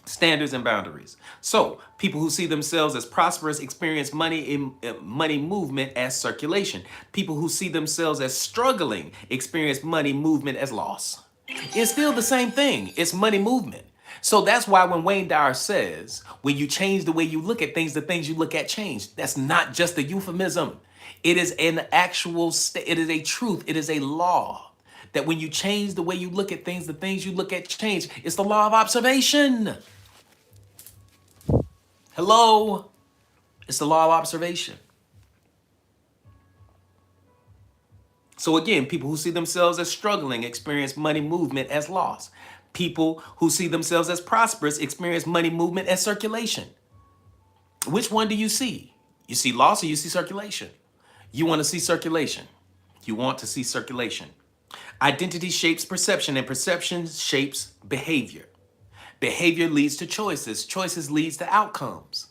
Standards and boundaries. So people who see themselves as prosperous experience money movement as circulation. People who see themselves as struggling experience money movement as loss. It's still the same thing. It's money movement. So that's why when Wayne Dyer says, when you change the way you look at things, the things you look at change. That's not just a euphemism. It is an actual, it is a truth. It is a law that when you change the way you look at things, the things you look at change. It's the law of observation. Hello? It's the law of observation. So again, people who see themselves as struggling experience money movement as loss. People who see themselves as prosperous experience money movement as circulation. Which one do you see? You see loss or you see circulation? You want to see circulation. You want to see circulation. Identity shapes perception and perception shapes behavior. Behavior leads to choices. Choices leads to outcomes.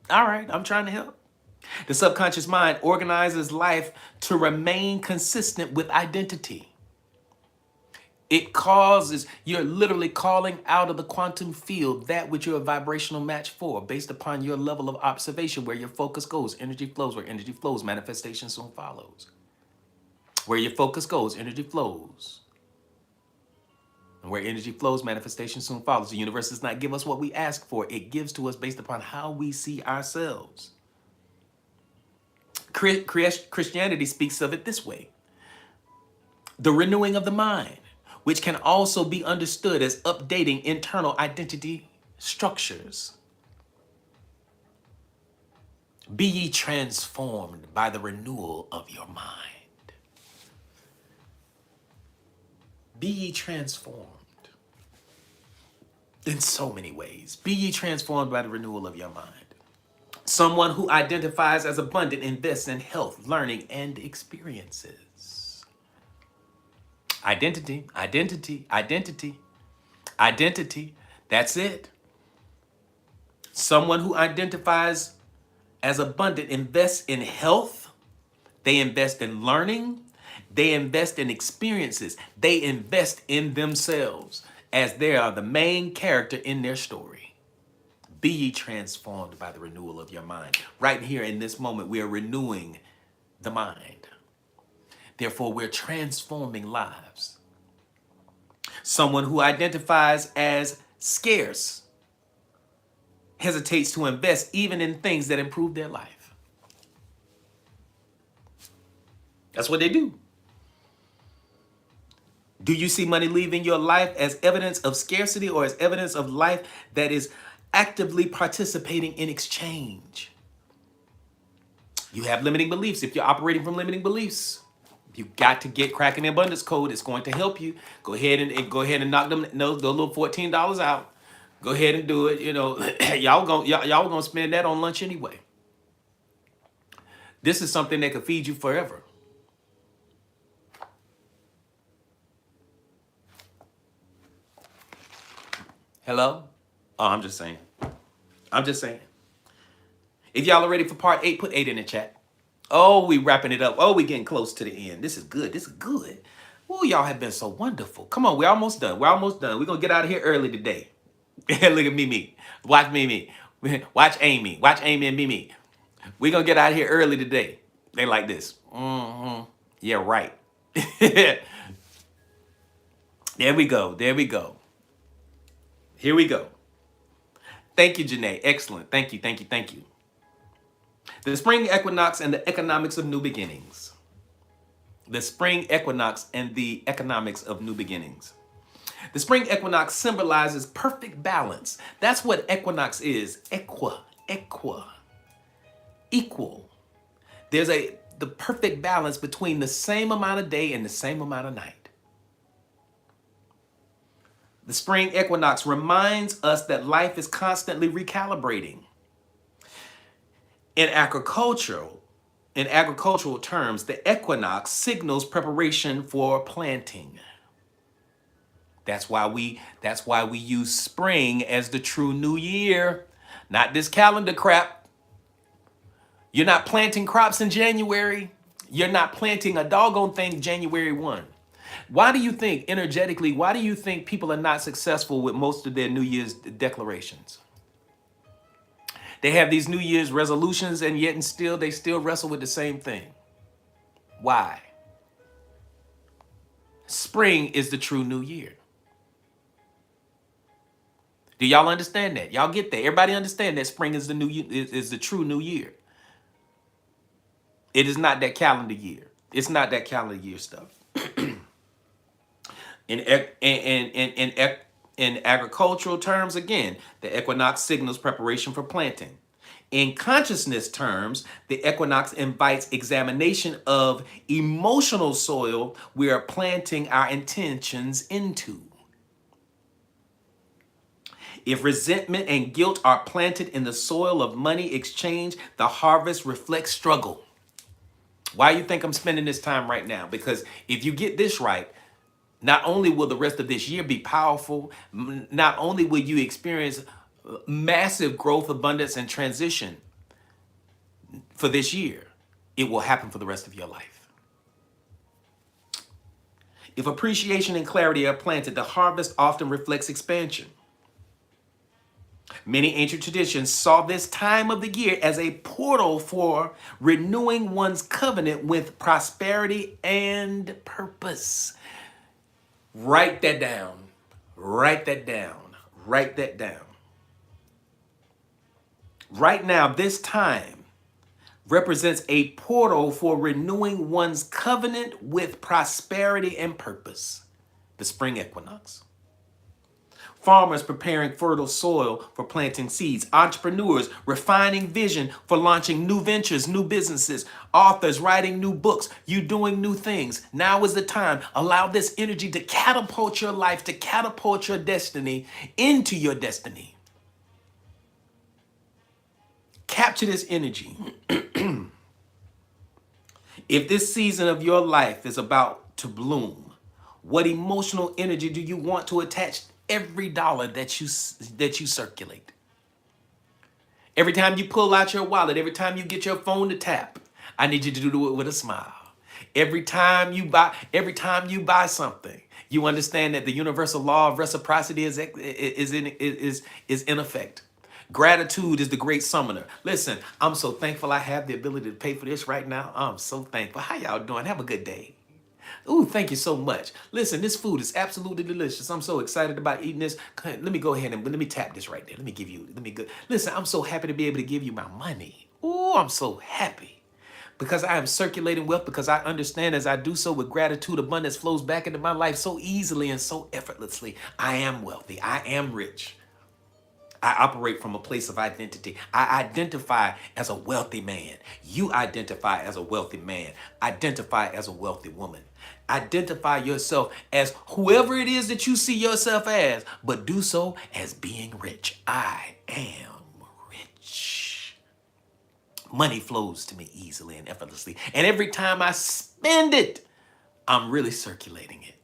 All right, I'm trying to help. The subconscious mind organizes life to remain consistent with identity. It causes, you're literally calling out of the quantum field that which you're a vibrational match for based upon your level of observation. Where your focus goes, energy flows. Where energy flows, manifestation soon follows. Where your focus goes, energy flows. And where energy flows, manifestation soon follows. The universe does not give us what we ask for. It gives to us based upon how we see ourselves. Christianity speaks of it this way. The renewing of the mind, which can also be understood as updating internal identity structures. Be ye transformed by the renewal of your mind. Be ye transformed in so many ways. Be ye transformed by the renewal of your mind. Someone who identifies as abundant invests in health, learning, and experiences. Identity, identity, identity, identity. That's it. Someone who identifies as abundant invests in health. They invest in learning. They invest in experiences. They invest in themselves as they are the main character in their story. Be ye transformed by the renewal of your mind. Right here in this moment, we are renewing the mind. Therefore, we're transforming lives. Someone who identifies as scarce hesitates to invest even in things that improve their life. That's what they do. Do you see money leaving your life as evidence of scarcity or as evidence of life that is actively participating in exchange? You have limiting beliefs. If you're operating from limiting beliefs, you got to get Cracking the Abundance Code. It's going to help you. Go ahead and knock them those little $14 out. Go ahead and do it. You know, y'all gonna spend that on lunch anyway. This is something that could feed you forever. Hello? Oh, I'm just saying. If y'all are ready for part 8, put 8 in the chat. Oh, we wrapping it up. Oh, we getting close to the end. This is good. Oh, y'all have been so wonderful. Come on, we're almost done. We're going to get out of here early today. Look at Mimi. Watch Mimi. Watch Amy. Watch Amy and Mimi. We're going to get out of here early today. They like this. Mm-hmm. Yeah, right. There we go. Here we go. Thank you, Janae. Excellent. Thank you. The spring equinox and the economics of new beginnings. The spring equinox and the economics of new beginnings. The spring equinox symbolizes perfect balance. That's what equinox is. Equal. There's the perfect balance between the same amount of day and the same amount of night. The spring equinox reminds us that life is constantly recalibrating. In agriculture, In agricultural terms, the equinox signals preparation for planting. That's why we use spring as the true new year, not this calendar crap. You're not planting crops in January. You're not planting a doggone thing January 1. Why do you think, energetically, why do you think people are not successful with most of their New Year's declarations? They have these New Year's resolutions and yet and still they still wrestle with the same thing. Why? Spring is the true new year. Do y'all understand that? Y'all get that? Everybody understand that spring is the new year, is the true new year. It is not that calendar year. It's not that calendar year stuff. In agricultural terms, again, the equinox signals preparation for planting. In consciousness terms, the equinox invites examination of emotional soil we are planting our intentions into. If resentment and guilt are planted in the soil of money exchange, the harvest reflects struggle. Why do you think I'm spending this time right now? Because if you get this right, not only will the rest of this year be powerful, not only will you experience massive growth, abundance, and transition for this year, it will happen for the rest of your life. If appreciation and clarity are planted, the harvest often reflects expansion. Many ancient traditions saw this time of the year as a portal for renewing one's covenant with prosperity and purpose. Write that down. Write that down. Write that down. Right now, this time represents a portal for renewing one's covenant with prosperity and purpose. The spring equinox. Farmers preparing fertile soil for planting seeds. Entrepreneurs refining vision for launching new ventures, new businesses. Authors writing new books. You doing new things. Now is the time. Allow this energy to catapult your life, to catapult your destiny into your destiny. Capture this energy. If this season of your life is about to bloom, what emotional energy do you want to attach every dollar that you circulate? Every time you pull out your wallet, every time you get your phone to tap, I need you to do it with a smile. Every time you buy something, you understand that the universal law of reciprocity is in effect. Gratitude is the great summoner. Listen, I'm so thankful I have the ability to pay for this right now. I'm so thankful. How y'all doing? Have a good day. Ooh, thank you so much. Listen, this food is absolutely delicious. I'm so excited about eating this. Let me go ahead and let me tap this right there. Listen, I'm so happy to be able to give you my money. Ooh, I'm so happy because I am circulating wealth, because I understand as I do so with gratitude, abundance flows back into my life so easily and so effortlessly. I am wealthy. I am rich. I operate from a place of identity. I identify as a wealthy man. You identify as a wealthy man. Identify as a wealthy woman. Identify yourself as whoever it is that you see yourself as, but do so as being rich. I am rich. Money flows to me easily and effortlessly. And every time I spend it, I'm really circulating it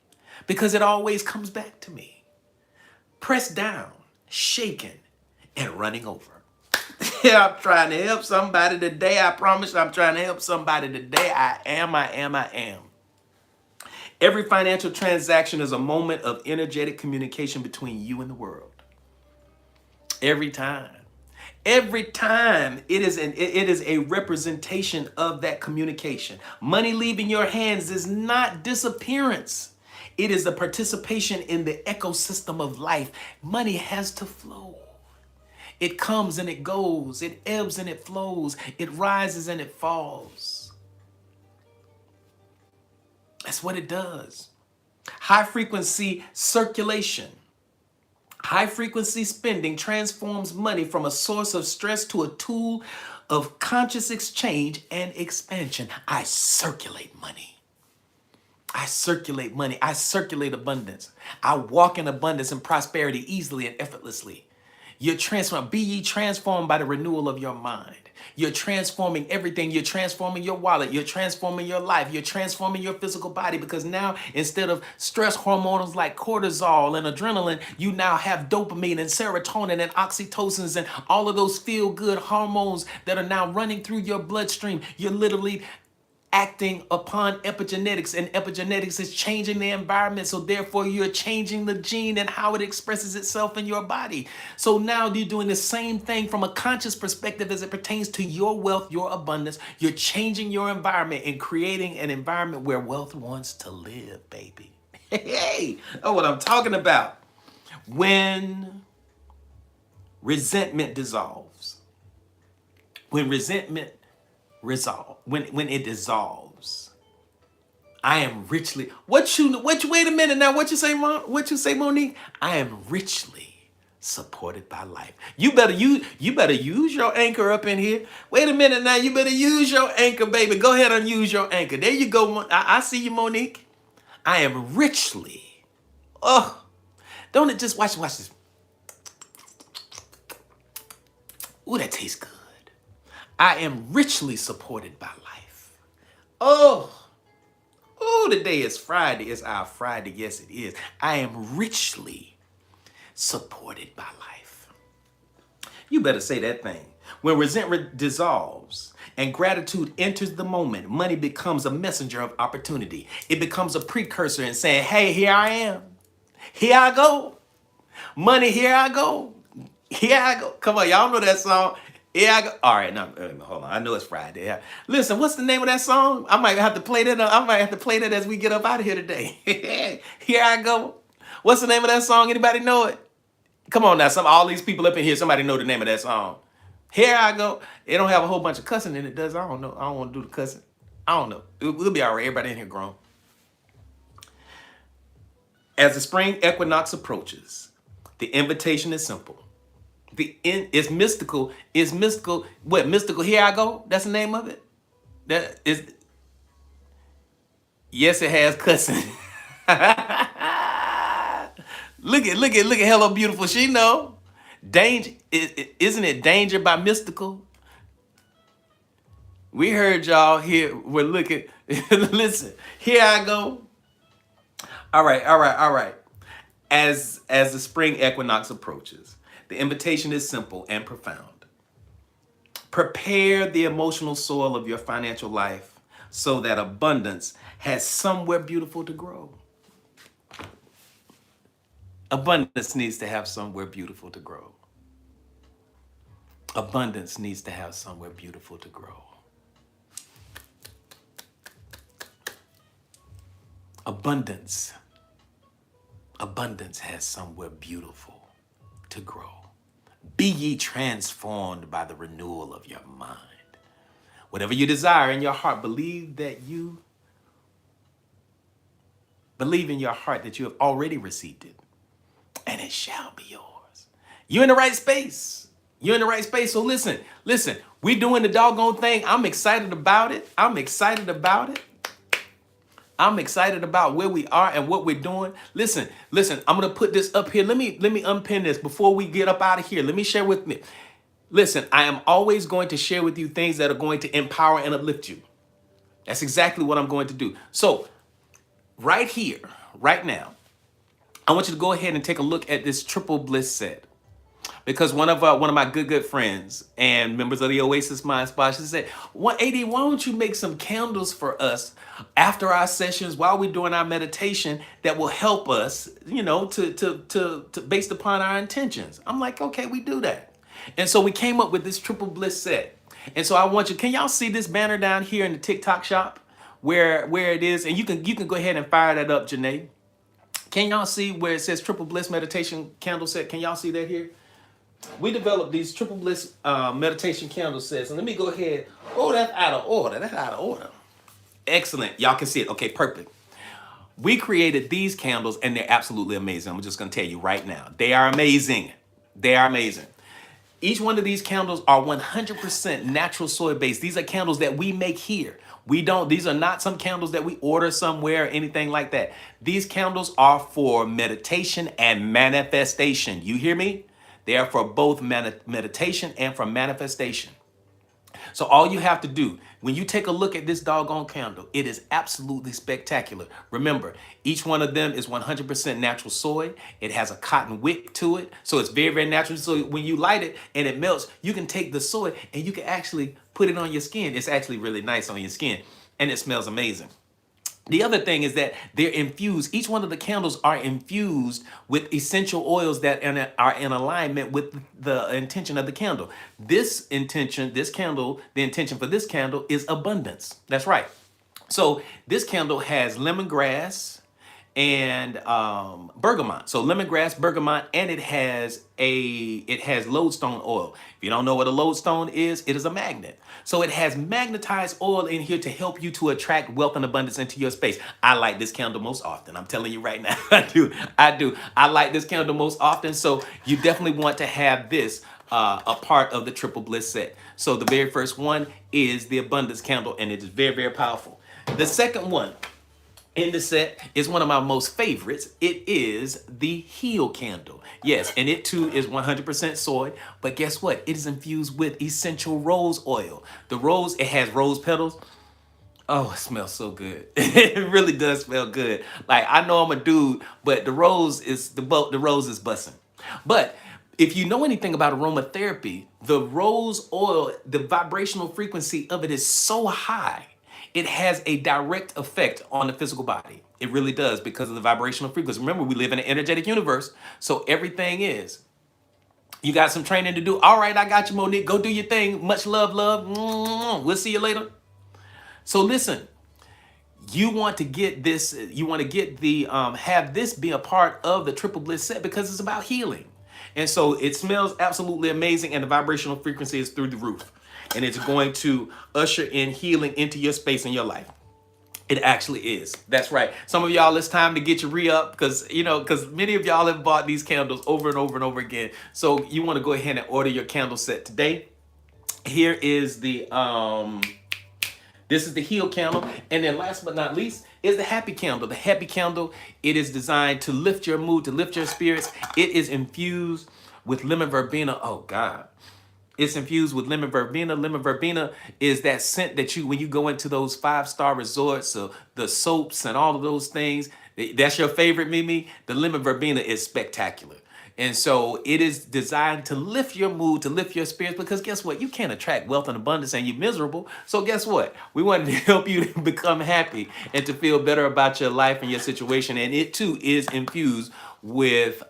because it always comes back to me. Pressed down, shaken, and running over. Yeah, I'm trying to help somebody today. I promise I'm trying to help somebody today. I am. Every financial transaction is a moment of energetic communication between you and the world. Every time. Every time it is a representation of that communication. Money leaving your hands is not disappearance. It is a participation in the ecosystem of life. Money has to flow. It comes and it goes. It ebbs and it flows. It rises and it falls. That's what it does. High frequency circulation. High frequency spending transforms money from a source of stress to a tool of conscious exchange and expansion. I circulate money. I circulate money. I circulate abundance. I walk in abundance and prosperity easily and effortlessly. You're transformed. Be ye transformed by the renewal of your mind. You're transforming everything. You're transforming your wallet. You're transforming your life. You're transforming your physical body because now instead of stress hormones like cortisol and adrenaline, you now have dopamine and serotonin and oxytocins and all of those feel good hormones that are now running through your bloodstream. You're literally acting upon epigenetics, and epigenetics is changing the environment. So therefore you're changing the gene and how it expresses itself in your body. So now you're doing the same thing from a conscious perspective as it pertains to your wealth, your abundance. You're changing your environment and creating an environment where wealth wants to live, baby. Hey, oh, what I'm talking about. When resentment dissolves, when resentment when it dissolves, I am richly, wait a minute now, what you say, Monique? I am richly supported by life. You better use your anchor up in here. Wait a minute now, you better use your anchor, baby. Go ahead and use your anchor. There you go. I see you, Monique. I am richly, oh, don't it just watch this. Ooh, that tastes good. I am richly supported by life. Oh, today is Friday. It's our Friday. Yes, it is. I am richly supported by life. You better say that thing. When resentment dissolves and gratitude enters the moment, money becomes a messenger of opportunity. It becomes a precursor in saying, hey, here I am. Here I go. Money, here I go. Here I go. Come on, y'all know that song. Here I go. All right, now hold on. I know it's Friday. Yeah. Listen, what's the name of that song? I might have to play that. I might have to play that as we get up out of here today. Here I go. What's the name of that song? Anybody know it? Come on now. All these people up in here, somebody know the name of that song. Here I go. It don't have a whole bunch of cussing in it, does it? I don't know. I don't want to do the cussing. I don't know. We'll be all right. Everybody in here grown. As the spring equinox approaches, the invitation is simple. It's mystical. It's mystical. What, mystical? Here I go. That's the name of it. That is. Yes, it has cussing. Look at Hello Beautiful. She know. Danger. Isn't it Danger by Mystical? We heard y'all here. We're looking. Listen. Here I go. All right. As the spring equinox approaches, the invitation is simple and profound. Prepare the emotional soil of your financial life so that abundance has somewhere beautiful to grow. Abundance needs to have somewhere beautiful to grow. Abundance needs to have somewhere beautiful to grow. Abundance has somewhere beautiful to grow. Be ye transformed by the renewal of your mind. Whatever you desire in your heart, believe in your heart that you have already received it, and it shall be yours. You're in the right space. So listen, we're doing the doggone thing. I'm excited about it. I'm excited about where we are and what we're doing. Listen, I'm going to put this up here. Let me unpin this before we get up out of here. Let me share with me. Listen, I am always going to share with you things that are going to empower and uplift you. That's exactly what I'm going to do. So right here, right now, I want you to go ahead and take a look at this triple bliss set. Because one of my good friends and members of the Oasis Mind Spa, she said, AD, why don't you make some candles for us after our sessions while we're doing our meditation that will help us, to based upon our intentions. I'm like, okay, we do that. And so we came up with this triple bliss set. And so can y'all see this banner down here in the TikTok shop where it is? And you can go ahead and fire that up, Janae. Can y'all see where it says triple bliss meditation candle set? Can y'all see that here? We developed these triple bliss meditation candle sets. And let me go ahead. Oh, that's out of order. Excellent. Y'all can see it. Okay, perfect. We created these candles and they're absolutely amazing. I'm just going to tell you right now. They are amazing. Each one of these candles are 100% natural soy based. These are candles that we make here. These are not some candles that we order somewhere or anything like that. These candles are for meditation and manifestation. You hear me? They are for both meditation and for manifestation. So all you have to do when you take a look at this doggone candle, it is absolutely spectacular. Remember, each one of them is 100% natural soy. It has a cotton wick to it. So it's very, very natural. So when you light it and it melts, you can take the soy and you can actually put it on your skin. It's actually really nice on your skin and it smells amazing. The other thing is that they're infused. Each one of the candles are infused with essential oils that are in alignment with the intention of the candle. This intention, this candle, the intention for this candle is abundance. That's right. So this candle has lemongrass and bergamot. So lemongrass, bergamot, and it has lodestone oil. If you don't know what a lodestone is, it is a magnet. So it has magnetized oil in here to help you to attract wealth and abundance into your space. I light this candle most often. I'm telling you right now, I do. I light this candle most often. So you definitely want to have this a part of the Triple Bliss set. So the very first one is the abundance candle, and it is very, very powerful. The second one in the set is one of my most favorites. It is the Heal candle. Yes, and it too is 100% soy, but guess what? It is infused with essential rose oil. The rose, it has rose petals. Oh, it smells so good. It really does smell good. Like, I know I'm a dude, but the rose is busting. But if you know anything about aromatherapy, the rose oil, the vibrational frequency of it is so high, it has a direct effect on the physical body. It really does because of the vibrational frequency. Remember, we live in an energetic universe, so everything is. You got some training to do. All right, I got you, Monique. Go do your thing. Much love, love. We'll see you later. So listen, you want to get this, you want to get the, have this be a part of the Triple Bliss set because it's about healing. And so it smells absolutely amazing and the vibrational frequency is through the roof. And it's going to usher in healing into your space and your life. It actually is. That's right. Some of y'all, it's time to get your re-up because many of y'all have bought these candles over and over and over again. So you want to go ahead and order your candle set today. Here is the, this is the Heal candle. And then last but not least is the Happy candle. The Happy candle, it is designed to lift your mood, to lift your spirits. It is infused with lemon verbena. Oh God. It's infused with lemon verbena. Lemon verbena is that scent that when you go into those 5-star resorts, so the soaps and all of those things, that's your favorite, Mimi. The lemon verbena is spectacular. And so it is designed to lift your mood, to lift your spirits, because guess what? You can't attract wealth and abundance and you're miserable. So guess what? We wanted to help you to become happy and to feel better about your life and your situation. And it too is infused with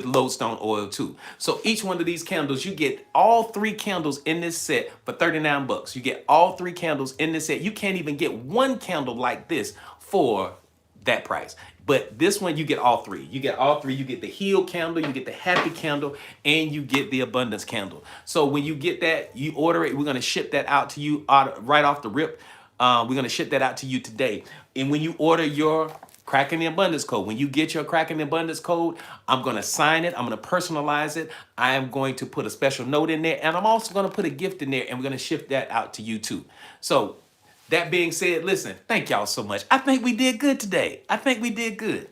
lodestone oil too. So each one of these candles, you get all 3 candles in this set for $39. You get all 3 candles in this set. You can't even get one candle like this for that price. But this one, you get all 3. You get all 3. You get the Heal candle, you get the Happy candle, and you get the Abundance candle. So when you get that, you order it. We're going to ship that out to you right off the rip. We're going to ship that out to you today. And when you order your Cracking the Abundance code, when you get your Cracking the Abundance code, I'm going to sign it. I'm going to personalize it. I am going to put a special note in there. And I'm also going to put a gift in there. And we're going to ship that out to you too. So that being said, listen, thank y'all so much. I think we did good today. I think we did good.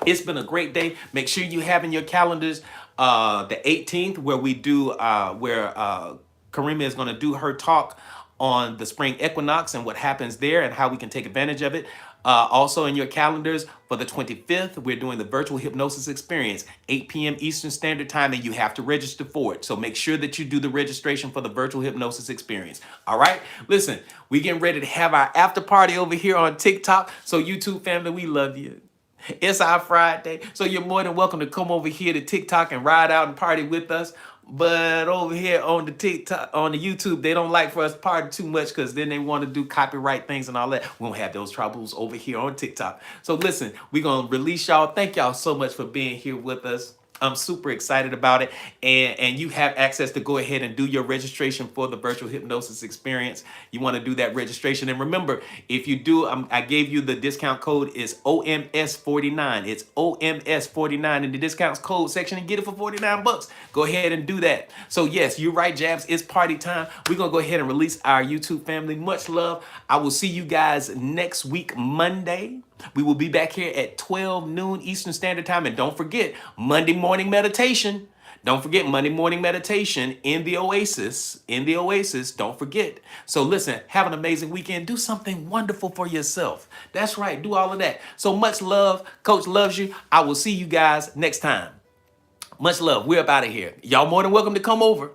It's been a great day. Make sure you have in your calendars the 18th where we do, Karima is going to do her talk on the spring equinox and what happens there and how we can take advantage of it. Also in your calendars for the 25th, we're doing the virtual hypnosis experience, 8 p.m. Eastern Standard Time, and you have to register for it. So make sure that you do the registration for the virtual hypnosis experience. All right? Listen, we're getting ready to have our after party over here on TikTok. So YouTube family, we love you. It's our Friday. So you're more than welcome to come over here to TikTok and ride out and party with us. But over here on the TikTok, on the YouTube, they don't like for us to party too much because then they want to do copyright things and all that. We don't have those troubles over here on TikTok. So listen, we're going to release y'all. Thank y'all so much for being here with us. I'm super excited about it. And you have access to go ahead and do your registration for the virtual hypnosis experience. You want to do that registration. And remember, if you do, I gave you the discount code is OMS49. It's OMS49 in the discounts code section and get it for $49. Go ahead and do that. So yes, you're right, Jabs. It's party time. We're going to go ahead and release our YouTube family. Much love. I will see you guys next week, Monday. We will be back here at 12 noon Eastern Standard Time. And don't forget, Monday morning meditation. Don't forget Monday morning meditation in the Oasis. In the Oasis, don't forget. So listen, have an amazing weekend. Do something wonderful for yourself. That's right. Do all of that. So much love. Coach loves you. I will see you guys next time. Much love. We're up out of here. Y'all more than welcome to come over.